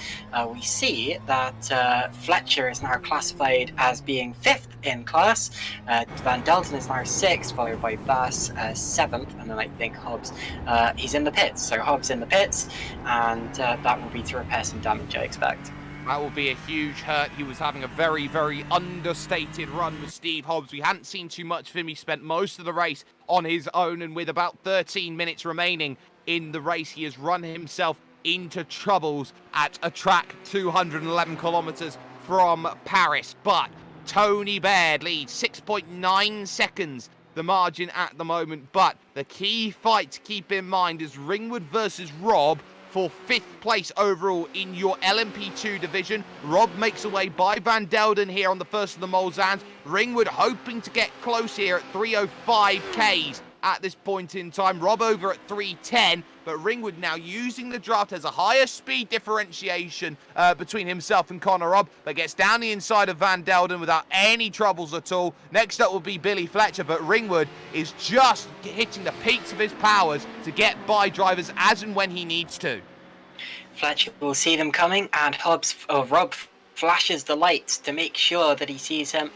we see that Fletcher is now classified as being 5th in class. Van Delden is now 6th, followed by Bass 7th, and then I think Hobbs, he's in the pits. So Hobbs in the pits, and that will be to repair some damage, I expect. That will be a huge hurt. He was having a very, very understated run with Steve Hobbs. We hadn't seen too much of him. He spent most of the race on his own, and with about 13 minutes remaining in the race, he has run himself into troubles at a track 211 kilometres from Paris. But Tony Baird leads 6.9 seconds, the margin at the moment. But the key fight to keep in mind is Ringwood versus Robb for 5th place overall in your LMP2 division. Robb makes away by Van Delden here on the first of the Mulsannes. Ringwood hoping to get close here at 3:05 Ks at this point in time. Robb over at 3:10, but Ringwood now using the draft has a higher speed differentiation between himself and Connor Robb, but gets down the inside of Van Delden without any troubles at all. Next up will be Billy Fletcher, but Ringwood is just hitting the peaks of his powers to get by drivers as and when he needs to. Fletcher will see them coming, and Robb flashes the lights to make sure that he sees him,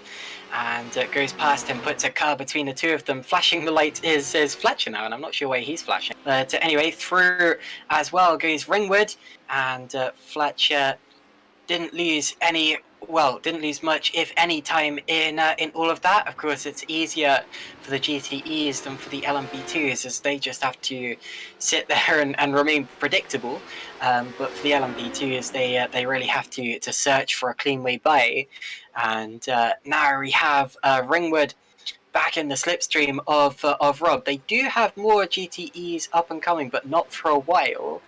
and goes past him, puts a car between the two of them. Flashing the lights is Fletcher now, and I'm not sure why he's flashing. But anyway, through as well goes Ringwood, and Fletcher didn't lose much, if any, time in all of that. Of course, it's easier for the GTEs than for the LMP2s, as they just have to sit there and remain predictable. But for the LMP2s, they really have to search for a clean way by. And now we have Ringwood back in the slipstream of Robb. They do have more GTEs up and coming, but not for a while.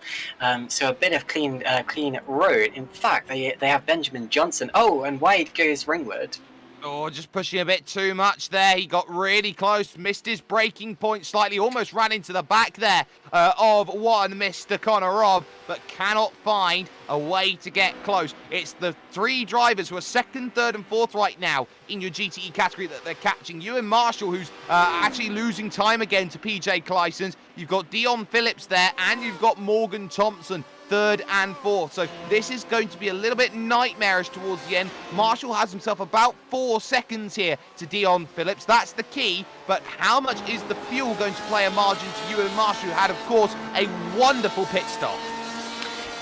So a bit of clean road. In fact, they have Benjamin Johnson. Oh, and wide goes Ringwood. Oh, just pushing a bit too much there. He got really close, missed his braking point slightly, almost ran into the back there of one Mr. Connor Robb, but cannot find a way to get close. It's the 3 drivers who are 2nd, 3rd and 4th right now in your GTE category that they're catching. Ewan Marshall, who's actually losing time again to PJ Clysons. You've got Dion Phillips there, and you've got Morgan Thompson, 3rd and 4th. So this is going to be a little bit nightmarish towards the end. Marshall has himself about 4 seconds here to Dion Phillips. That's the key. But how much is the fuel going to play a margin to Ewan Marshall, who had, of course, a wonderful pit stop?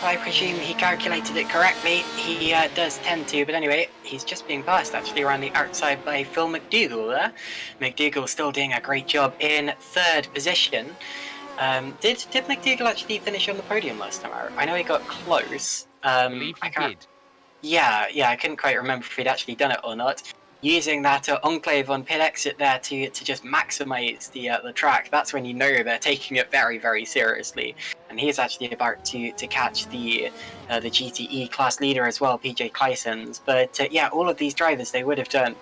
I presume he calculated it correctly. He does tend to, but anyway, he's just being passed actually around the outside by Phil McDougall there. McDougall still doing a great job in 3rd position. Did McDougall actually finish on the podium last time out? I know he got close. I believe he did. Yeah, I couldn't quite remember if he'd actually done it or not. Using that enclave on pit exit there to just maximise the track. That's when you know they're taking it very, very seriously. And he's actually about to catch the GTE class leader as well, PJ Clysons. But yeah, all of these drivers, they would have done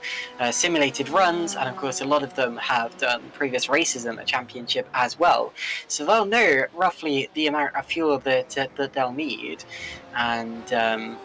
simulated runs, and of course a lot of them have done previous races in the championship as well. So they'll know roughly the amount of fuel that they'll need. And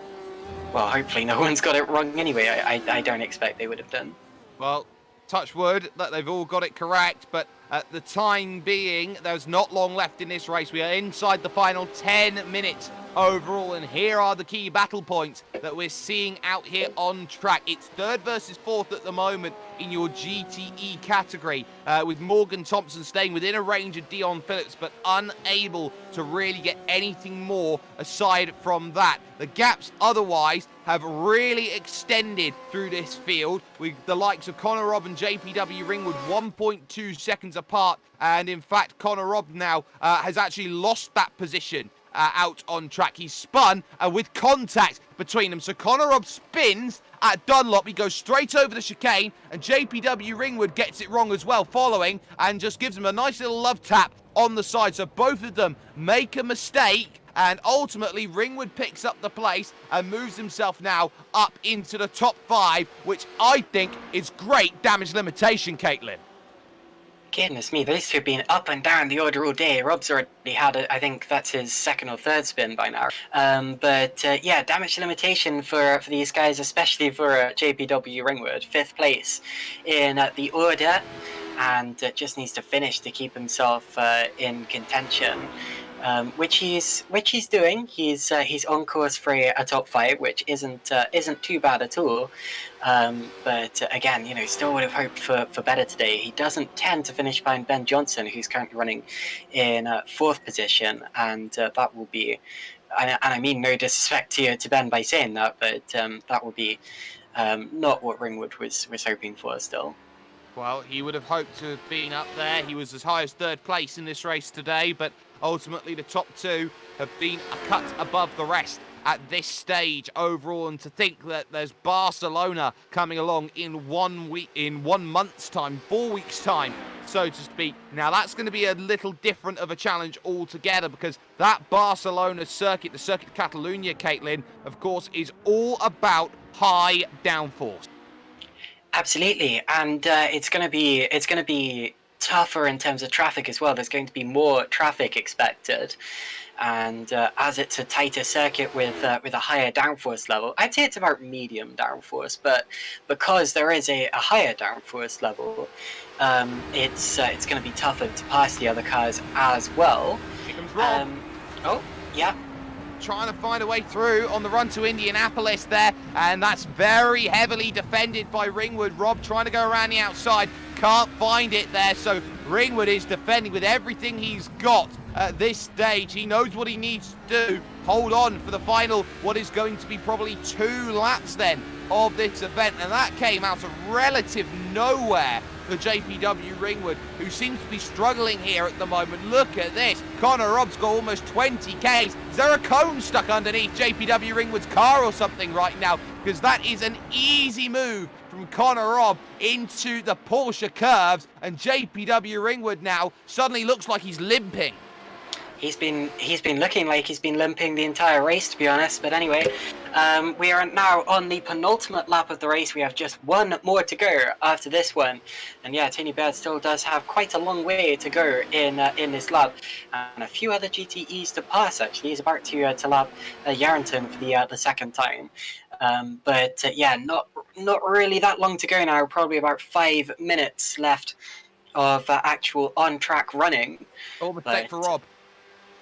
well, hopefully no one's got it wrong anyway. I don't expect they would have done. Well, touch wood that they've all got it correct, but at the time being, there's not long left in this race. We are inside the final 10 minutes overall. And here are the key battle points that we're seeing out here on track. It's third versus fourth at the moment in your GTE category, with Morgan Thompson staying within a range of Dion Phillips, but unable to really get anything more aside from that. The gaps otherwise have really extended through this field, with the likes of Connor Robb and JPW Ringwood 1.2 seconds apart. And in fact, Connor Robb now has actually lost that position out on track. He's spun with contact between them. So Connor Robb spins at Dunlop. He goes straight over the chicane, and JPW Ringwood gets it wrong as well, following, and just gives him a nice little love tap on the side. So both of them make a mistake, and ultimately Ringwood picks up the place and moves himself now up into the top 5, which I think is great damage limitation, Caitlin. Goodness me, those two have been up and down the order all day. Rob's already had, I think that's his second or third spin by now. Yeah, damage limitation for these guys, especially for JPW Ringwood. 5th place in the order, and just needs to finish to keep himself in contention. Which he's doing. He's on course for a top 5, which isn't too bad at all. But again, you know, still would have hoped for better today. He doesn't tend to finish behind Ben Johnson, who's currently running in 4th position, and that will be. And I mean no disrespect to Ben by saying that, but that will be not what Ringwood was hoping for still. Well, he would have hoped to have been up there. He was as high as 3rd place in this race today, but ultimately the top 2 have been a cut above the rest at this stage overall. And to think that there's Barcelona coming along in 1 month's time, 4 weeks' time, so to speak. Now that's going to be a little different of a challenge altogether, because that Barcelona circuit, the Circuit of Catalunya, Caitlin, of course, is all about high downforce. Absolutely, and it's going to be tougher in terms of traffic as well. There's going to be more traffic expected, and as it's a tighter circuit with a higher downforce level, I'd say it's about medium downforce, but because there is a higher downforce level, it's going to be tougher to pass the other cars as well. Here comes Rob. Oh, yeah. Trying to find a way through on the run to Indianapolis there, and that's very heavily defended by Ringwood. Rob trying to go around the outside, can't find it there, so Ringwood is defending with everything he's got at this stage. He knows what he needs to do. Hold on for the final, what is going to be probably 2 laps then of this event, and that came out of relative nowhere for JPW Ringwood, who seems to be struggling here at the moment. Look at this. Connor Robb's got almost 20Ks. Is there a cone stuck underneath JPW Ringwood's car or something right now? Because that is an easy move from Connor Robb into the Porsche curves, and JPW Ringwood now suddenly looks like he's limping. He's been looking like he's been limping the entire race, to be honest. But anyway, we are now on the penultimate lap of the race. We have just 1 more to go after this one, and yeah, Tony Baird still does have quite a long way to go in this lap, and a few other GTEs to pass. Actually, he's about to lap Yarrington for the 2nd time. Yeah, not really that long to go now. Probably about 5 minutes left of actual on-track running. Oh, mistake for Rob.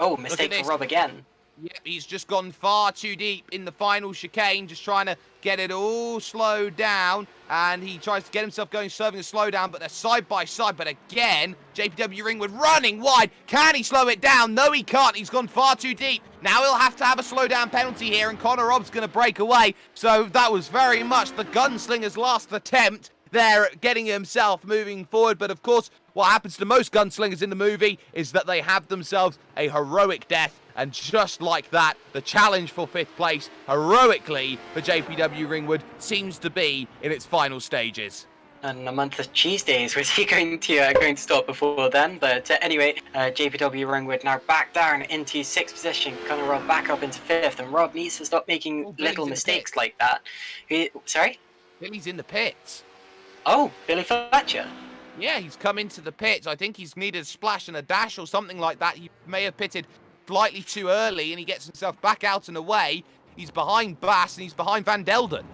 Oh, mistake for Rob again. Yep, he's just gone far too deep in the final chicane, just trying to get it all slowed down, and he tries to get himself going, serving a slowdown, but they're side by side. But again, JPW Ringwood running wide. Can he slow it down? No, he can't. He's gone far too deep. Now he'll have to have a slowdown penalty here, and Connor Robb's going to break away. So that was very much the gunslinger's last attempt there at getting himself moving forward. But of course, what happens to most gunslingers in the movie is that they have themselves a heroic death. And just like that, the challenge for 5th place, heroically for JPW Ringwood, seems to be in its final stages. And a month of cheese days, was he going to stop before then? But anyway, JPW Ringwood now back down into 6th position. Connor Robb back up into 5th, and Rob needs to stop making little mistakes like that. Sorry? Billy's in the pits. Oh, Billy Fletcher. Yeah, he's come into the pits. I think he's needed a splash and a dash or something like that. He may have pitted slightly too early, and he gets himself back out and away. He's behind Bass, and he's behind Van Delden.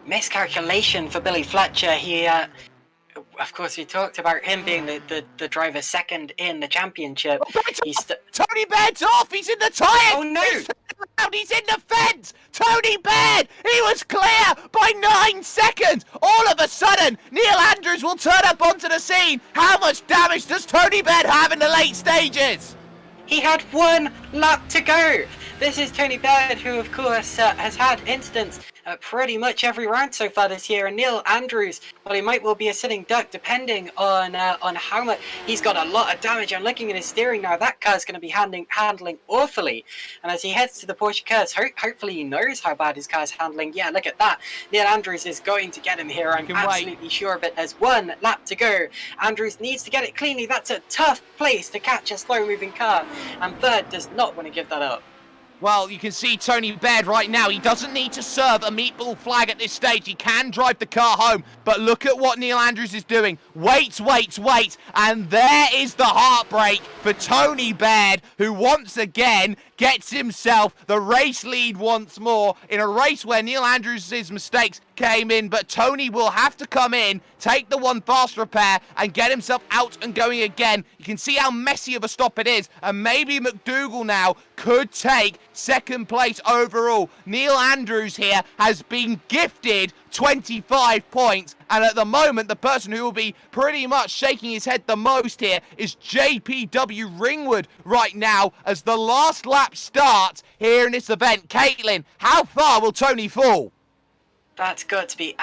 Miscalculation for Billy Fletcher. He, of course, we talked about him being the driver 2nd in the championship. Oh, Tony Baird's off! He's in the tyre! Oh, no! around. He's in the fence. Tony Baird, he was clear by 9 seconds. All of a sudden, Neil Andrews will turn up onto the scene. How much damage does Tony Baird have in the late stages? He had 1 lap to go. This is Tony Baird, who of course has had incidents pretty much every round so far this year, and Neil Andrews, well, he might well be a sitting duck depending on how much. He's got a lot of damage. I'm looking at his steering now. That car's going to be handling awfully, and as he heads to the Porsche curves, hopefully he knows how bad his car's handling. Yeah, look at that. Neil Andrews is going to get him here. I'm absolutely sure of it. There's 1 lap to go. Andrews needs to get it cleanly. That's a tough place to catch a slow-moving car, and Bird does not want to give that up. Well, you can see Tony Baird right now. He doesn't need to serve a meatball flag at this stage. He can drive the car home. But look at what Neil Andrews is doing. Wait. And there is the heartbreak for Tony Baird, who once again gets himself the race lead once more in a race where Neil Andrews' mistakes came in. But Tony will have to come in, take the 1 fast repair, and get himself out and going again. You can see how messy of a stop it is. And maybe McDougall now could take 2nd place overall. Neil Andrews here has been gifted 25 points, and at the moment the person who will be pretty much shaking his head the most here is JPW Ringwood right now as the last lap starts here in this event. Caitlin, how far will Tony fall? That's got to feel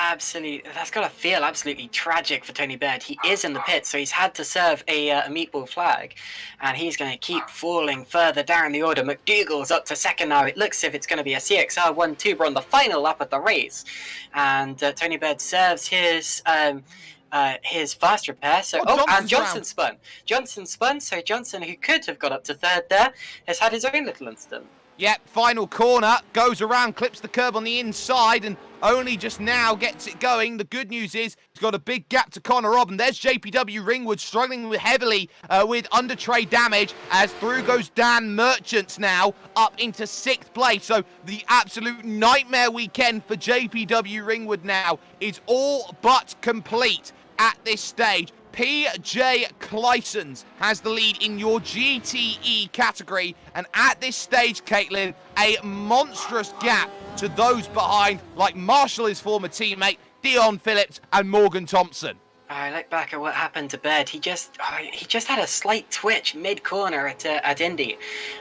absolutely tragic for Tony Baird. He is in the pit, so he's had to serve a meatball flag, and he's going to keep falling further down the order. McDougall's up to 2nd now. It looks as if it's going to be a CXR 1-2. We're on the final lap of the race, and Tony Baird serves his fast repair. So and Johnson spun. Johnson spun. So Johnson, who could have got up to 3rd there, has had his own little incident. Yep, final corner, goes around, clips the curb on the inside, and only just now gets it going. The good news is he's got a big gap to Connor Robb, and there's JPW Ringwood struggling heavily with under tray damage, as through goes Dan Merchants now up into 6th place. So the absolute nightmare weekend for JPW Ringwood now is all but complete at this stage. PJ Clysons has the lead in your GTE category, and at this stage, Caitlin, a monstrous gap to those behind, like Marshall, his former teammate, Dion Phillips, and Morgan Thompson. I look back at what happened to Baird. He just had a slight twitch mid-corner at Indy,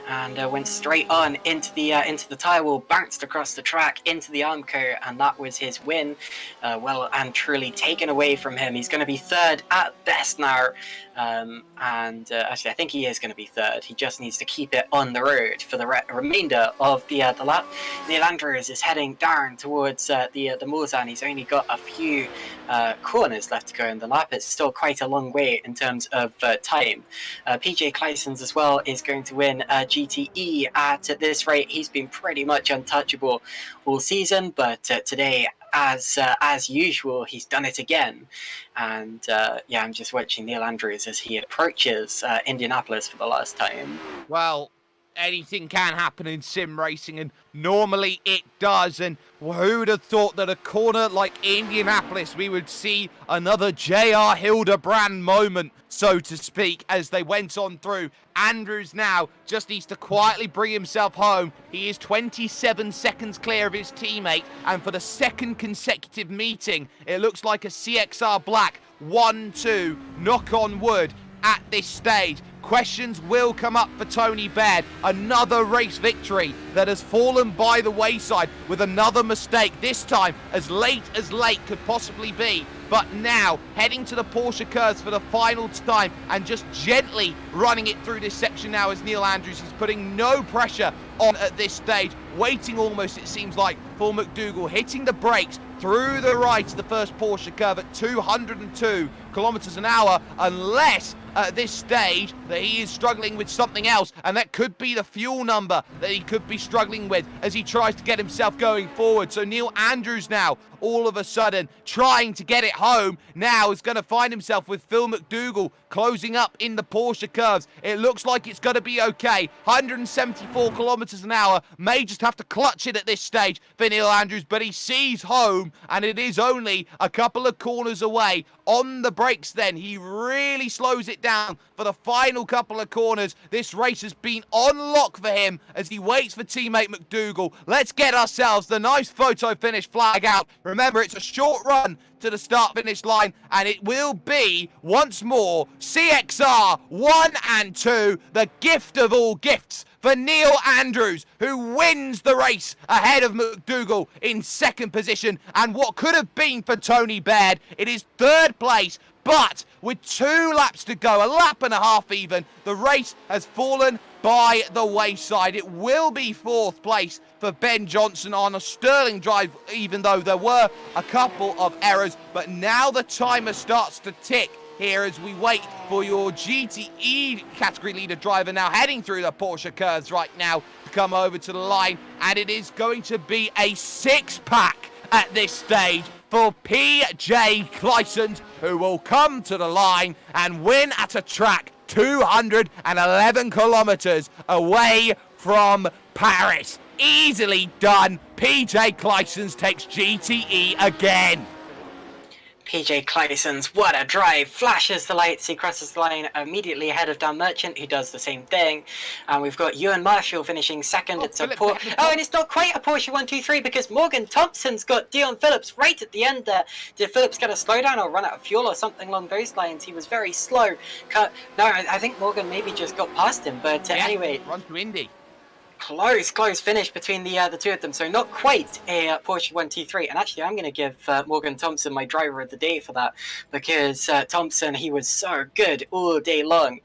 and went straight on into the tyre wall, bounced across the track into the Armco, and that was his win. Well and truly taken away from him. He's going to be 3rd at best now, actually I think he is going to be 3rd. He just needs to keep it on the road for the remainder of the lap. Neil Andrews is heading down towards the Morzan. He's only got a few corners left to go in the lap. It's still quite a long way in terms of time. PJ Clysons as well is going to win GTE at this rate. He's been pretty much untouchable all season, but today, as usual, he's done it again. And I'm just watching Neil Andrews as he approaches Indianapolis for the last time. Well, anything can happen in sim racing, and normally it does. And who would have thought that a corner like Indianapolis, we would see another J.R. Hildebrand moment, so to speak, as they went on through. Andrews now just needs to quietly bring himself home. He is 27 seconds clear of his teammate, and for the 2nd consecutive meeting, it looks like a CXR Black 1-2, knock on wood, at this stage. Questions will come up for Tony Baird. Another race victory that has fallen by the wayside with another mistake, this time as late could possibly be. But now, heading to the Porsche curves for the final time and just gently running it through this section now as Neil Andrews is putting no pressure on at this stage. Waiting almost, it seems like, for McDougall, hitting the brakes through the right of the first Porsche curve at 202 kilometers an hour, unless at this stage that he is struggling with something else, and that could be the fuel number that he could be struggling with as he tries to get himself going forward. So Neil Andrews now, all of a sudden, trying to get it home, now is going to find himself with Phil McDougall closing up in the Porsche curves. It looks like it's going to be okay. 174 kilometers an hour. May just have to clutch it at this stage for Neil Andrews, but he sees home, and it is only a couple of corners away. On the brakes then, he really slows it down for the final couple of corners. This race has been on lock for him as he waits for teammate McDougall. Let's get ourselves the nice photo finish flag out. Remember, it's a short run to the start-finish line, and it will be, once more, CXR 1 and 2, the gift of all gifts for Neil Andrews, who wins the race ahead of McDougall in second position. And what could have been for Tony Baird, it is third place, but with 2 laps to go, a lap and a half even, the race has fallen by the wayside. It will be fourth place for Ben Johnson on a sterling drive, even though there were a couple of errors. But now the timer starts to tick here as we wait for your GTE category leader driver, now heading through the Porsche curves right now, to come over to the line. And it is going to be a 6-pack at this stage for PJ Clysons, who will come to the line and win at a track 211 kilometers away from Paris. Easily done. PJ Clysons takes GTE again. PJ Clysons, what a drive, flashes the lights, he crosses the line immediately ahead of Dan Merchant, who does the same thing. And we've got Ewan Marshall finishing second. It's a Porsche. Oh, and it's not quite a Porsche 123 because Morgan Thompson's got Dion Phillips right at the end there. Did Phillips get a slowdown or run out of fuel or something along those lines? He was very slow. No, I think Morgan maybe just got past him, but anyway. Run to Indy. Close finish between the two of them, so not quite a Porsche 123. And actually, I'm going to give Morgan Thompson my driver of the day for that, because Thompson, he was so good all day long.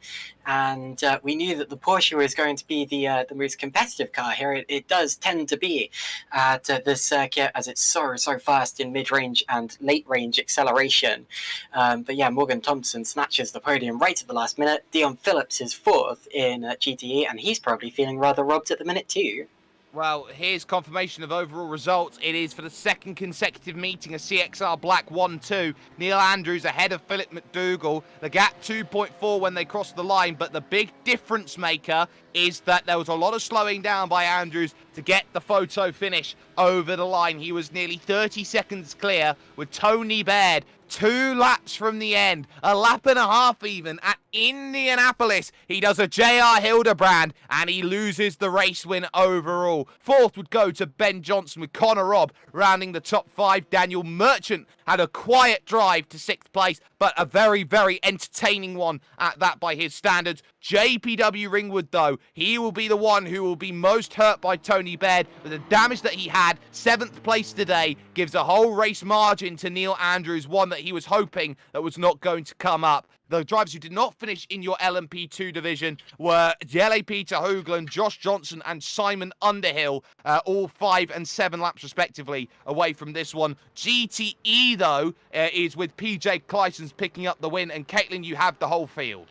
And we knew that the Porsche was going to be the most competitive car here. It does tend to be at this circuit, as it's so fast in mid-range and late-range acceleration. But yeah, Morgan Thompson snatches the podium right at the last minute. Dion Phillips is fourth in GTE, and he's probably feeling rather robbed at the minute too. Well, here's confirmation of overall results. It is for the second consecutive meeting, a CXR Black 1-2. Neil Andrews ahead of Philip McDougall. The gap 2.4 when they crossed the line, but the big difference maker is that there was a lot of slowing down by Andrews to get the photo finish over the line. He was nearly 30 seconds clear with Tony Baird 2 laps from the end, a lap and a half even, at Indianapolis. He does a JR Hildebrand and he loses the race win overall. Fourth would go to Ben Johnson with Connor Robb rounding the top 5. Daniel Merchant had a quiet drive to 6th place, but a very entertaining one at that by his standards. JPW Ringwood, though, he will be the one who will be most hurt by Tony Baird with the damage that he had. 7th place today gives a whole race margin to Neil Andrews, one that he was hoping that was not going to come up. The drivers who did not finish in your LMP2 division were Jelle Peter Hoogland, Josh Johnson and Simon Underhill, all 5 and 7 laps respectively away from this one. GTE, though, is with PJ Clysons picking up the win, and Caitlin, you have the whole field.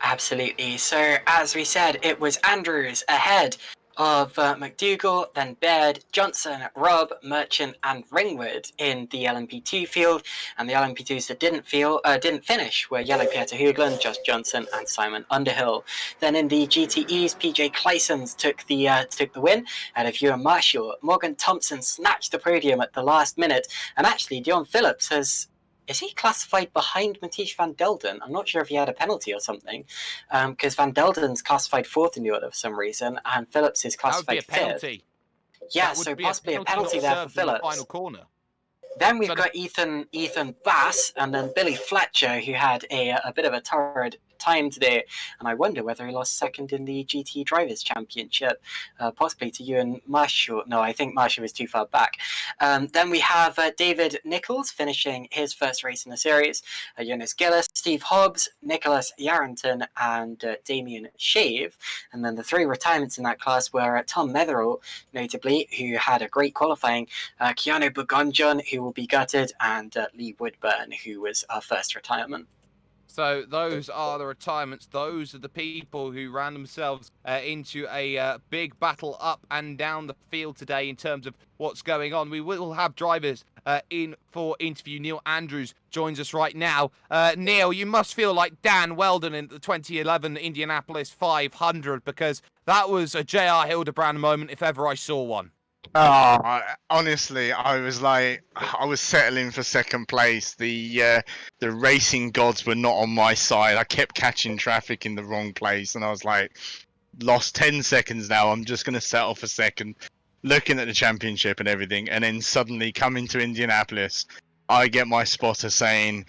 Absolutely. So, as we said, it was Andrews ahead of McDougall, then Baird, Johnson, Robb, Merchant, and Ringwood in the LMP2 field. And the LMP2s that didn't finish were Jelle Peter Hoogland, Josh Johnson, and Simon Underhill. Then in the GTEs, PJ Clysons took the win out of Ewan Marshall. Morgan Thompson snatched the podium at the last minute, and actually Dion Phillips is he classified behind Mathieu van Delden? I'm not sure if he had a penalty or something, because Van Delden's classified 4th in the order for some reason, and Phillips is classified 5th. That would be a penalty. Yeah, so possibly a penalty there for Phillips. The final corner. Then we've got Ethan Bass, and then Billy Fletcher, who had a bit of a torrid time today, and I wonder whether he lost second in the GT Drivers' Championship, possibly to Ewan Marshall. No, I think Marshall was too far back. Then we have David Nichols finishing his first race in the series, Jonas Gillis, Steve Hobbs, Nicholas Yarrington, and Damien Shave. And then the 3 retirements in that class were Tom Metherell, notably, who had a great qualifying, Keanu Bugonjon, who will be gutted, and Lee Woodburn, who was our first retirement. So those are the retirements. Those are the people who ran themselves into a big battle up and down the field today in terms of what's going on. We will have drivers in for interview. Neil Andrews joins us right now. Neil, you must feel like Dan Weldon in the 2011 Indianapolis 500, because that was a J.R. Hildebrand moment if ever I saw one. Honestly, I was settling for second place. The racing gods were not on my side. I kept catching traffic in the wrong place, and I was like, lost 10 seconds now. I'm just going to settle for second, looking at the championship and everything. And then suddenly coming to Indianapolis, I get my spotter saying,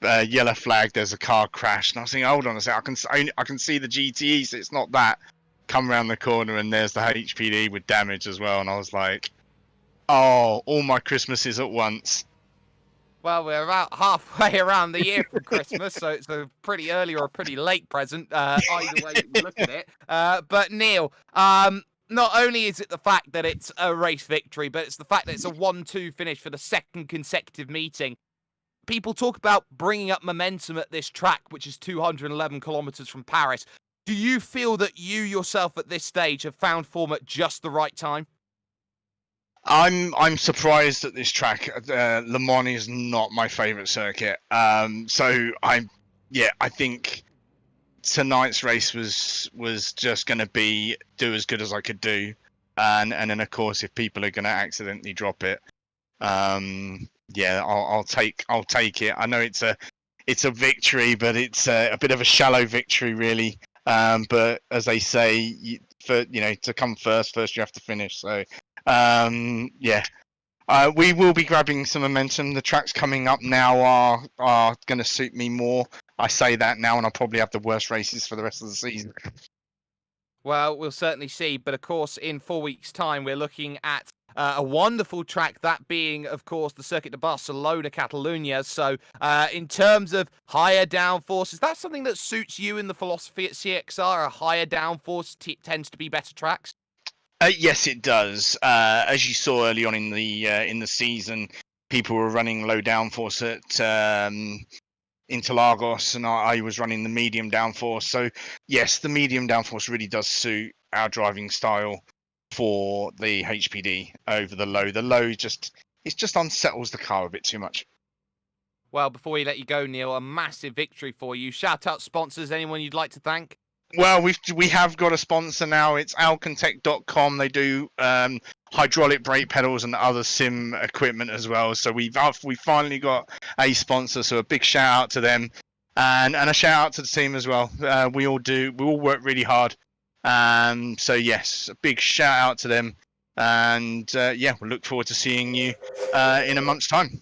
yellow flag, there's a car crash. And I was thinking, hold on a sec, I can see the GTE, so it's not that. Come around the corner and there's the HPD with damage as well. And I was like, oh, all my Christmases at once. Well, we're about halfway around the year from Christmas, so it's a pretty early or a pretty late present, either way you look at it. But Neil, not only is it the fact that it's a race victory, but it's the fact that it's a 1-2 finish for the second consecutive meeting. People talk about bringing up momentum at this track, which is 211 kilometers from Paris. Do you feel that you yourself at this stage have found form at just the right time? I'm surprised at this track. Le Mans is not my favourite circuit. So I think tonight's race was just going to be do as good as I could do, and then of course if people are going to accidentally drop it, I'll take it. I know it's a victory, but it's a bit of a shallow victory really. But as they say, to come first you have to finish. So. We will be grabbing some momentum. The tracks coming up now are going to suit me more. I say that now, and I'll probably have the worst races for the rest of the season. Well, we'll certainly see. But of course, in 4 weeks' time, we're looking at a wonderful track, that being, of course, the Circuit de Barcelona, Catalunya. So in terms of higher downforce, is that something that suits you in the philosophy at CXR? A higher downforce tends to be better tracks? Yes, it does. As you saw early on in the season, people were running low downforce at Interlagos, and I was running the medium downforce. So yes, the medium downforce really does suit our driving style for the HPD over the low. The low just unsettles the car a bit too much. Well, before we let you go, Neil, a massive victory for you. Shout out sponsors, anyone you'd like to thank? Well, we have got a sponsor now. It's alcantech.com. They do hydraulic brake pedals and other sim equipment as well. So we finally got a sponsor. So a big shout out to them, and a shout out to the team as well. We all work really hard. So yes, a big shout out to them, and we'll look forward to seeing you in a month's time.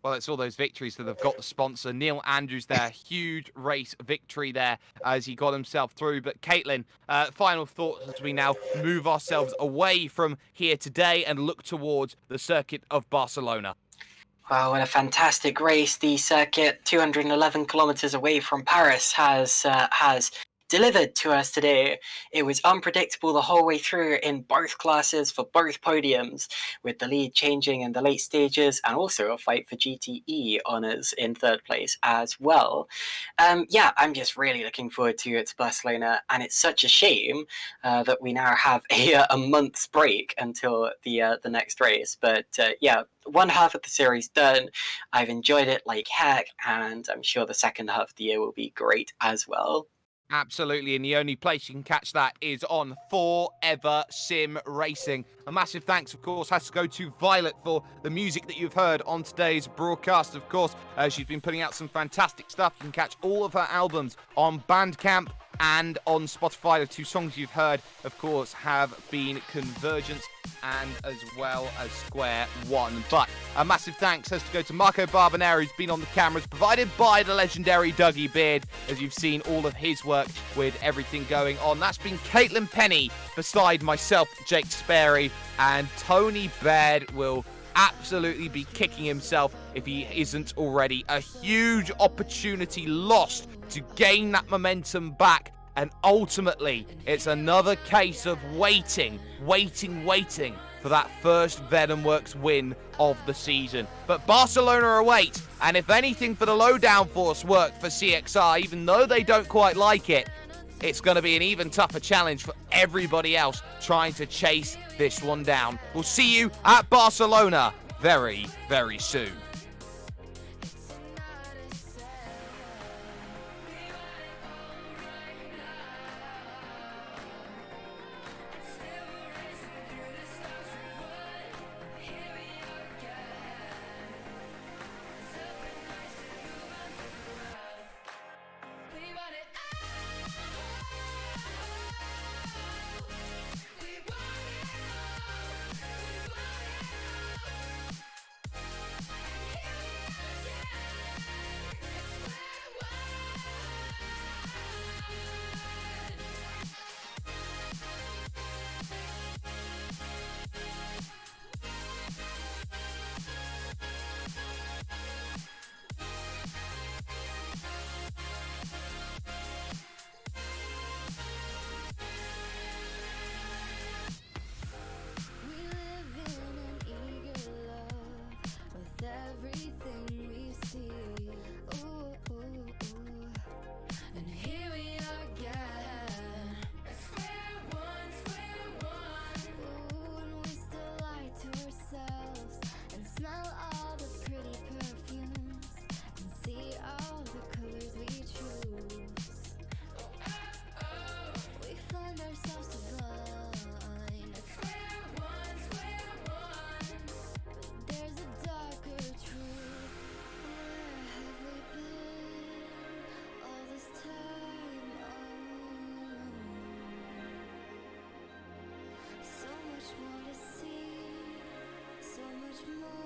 Well, it's all those victories that have got the sponsor. Neil Andrews there, huge race victory there as he got himself through. But Caitlin, final thoughts as we now move ourselves away from here today and look towards the Circuit of Barcelona. Wow, what a fantastic race. The circuit, 211 kilometers away from Paris, has delivered to us today. It was unpredictable the whole way through in both classes for both podiums, with the lead changing in the late stages, and also a fight for GTE honours in third place as well. I'm just really looking forward to it, Barcelona, and it's such a shame that we now have a month's break until the next race. But one half of the series done. I've enjoyed it like heck, and I'm sure the second half of the year will be great as well. Absolutely, and the only place you can catch that is on Forever Sim Racing. A massive thanks, of course, has to go to Violet for the music that you've heard on today's broadcast. Of course, she's been putting out some fantastic stuff. You can catch all of her albums on Bandcamp and on Spotify. The two songs you've heard, of course, have been Convergence and as well as Square One. But a massive thanks has to go to Marco Barbanero, who's been on the cameras, provided by the legendary Dougie Beard, as you've seen all of his work with everything going on. That's been Caitlin Penny beside myself, Jake Sperry, and Tony Baird will absolutely be kicking himself if he isn't already. A huge opportunity lost to gain that momentum back, and ultimately it's another case of waiting for that first Venomworks win of the season. But Barcelona awaits, and if anything for the low downforce work for CXR, even though they don't quite like it, it's going to be an even tougher challenge for everybody else trying to chase this one down. We'll see you at Barcelona very, very soon. So much more to see, so much more.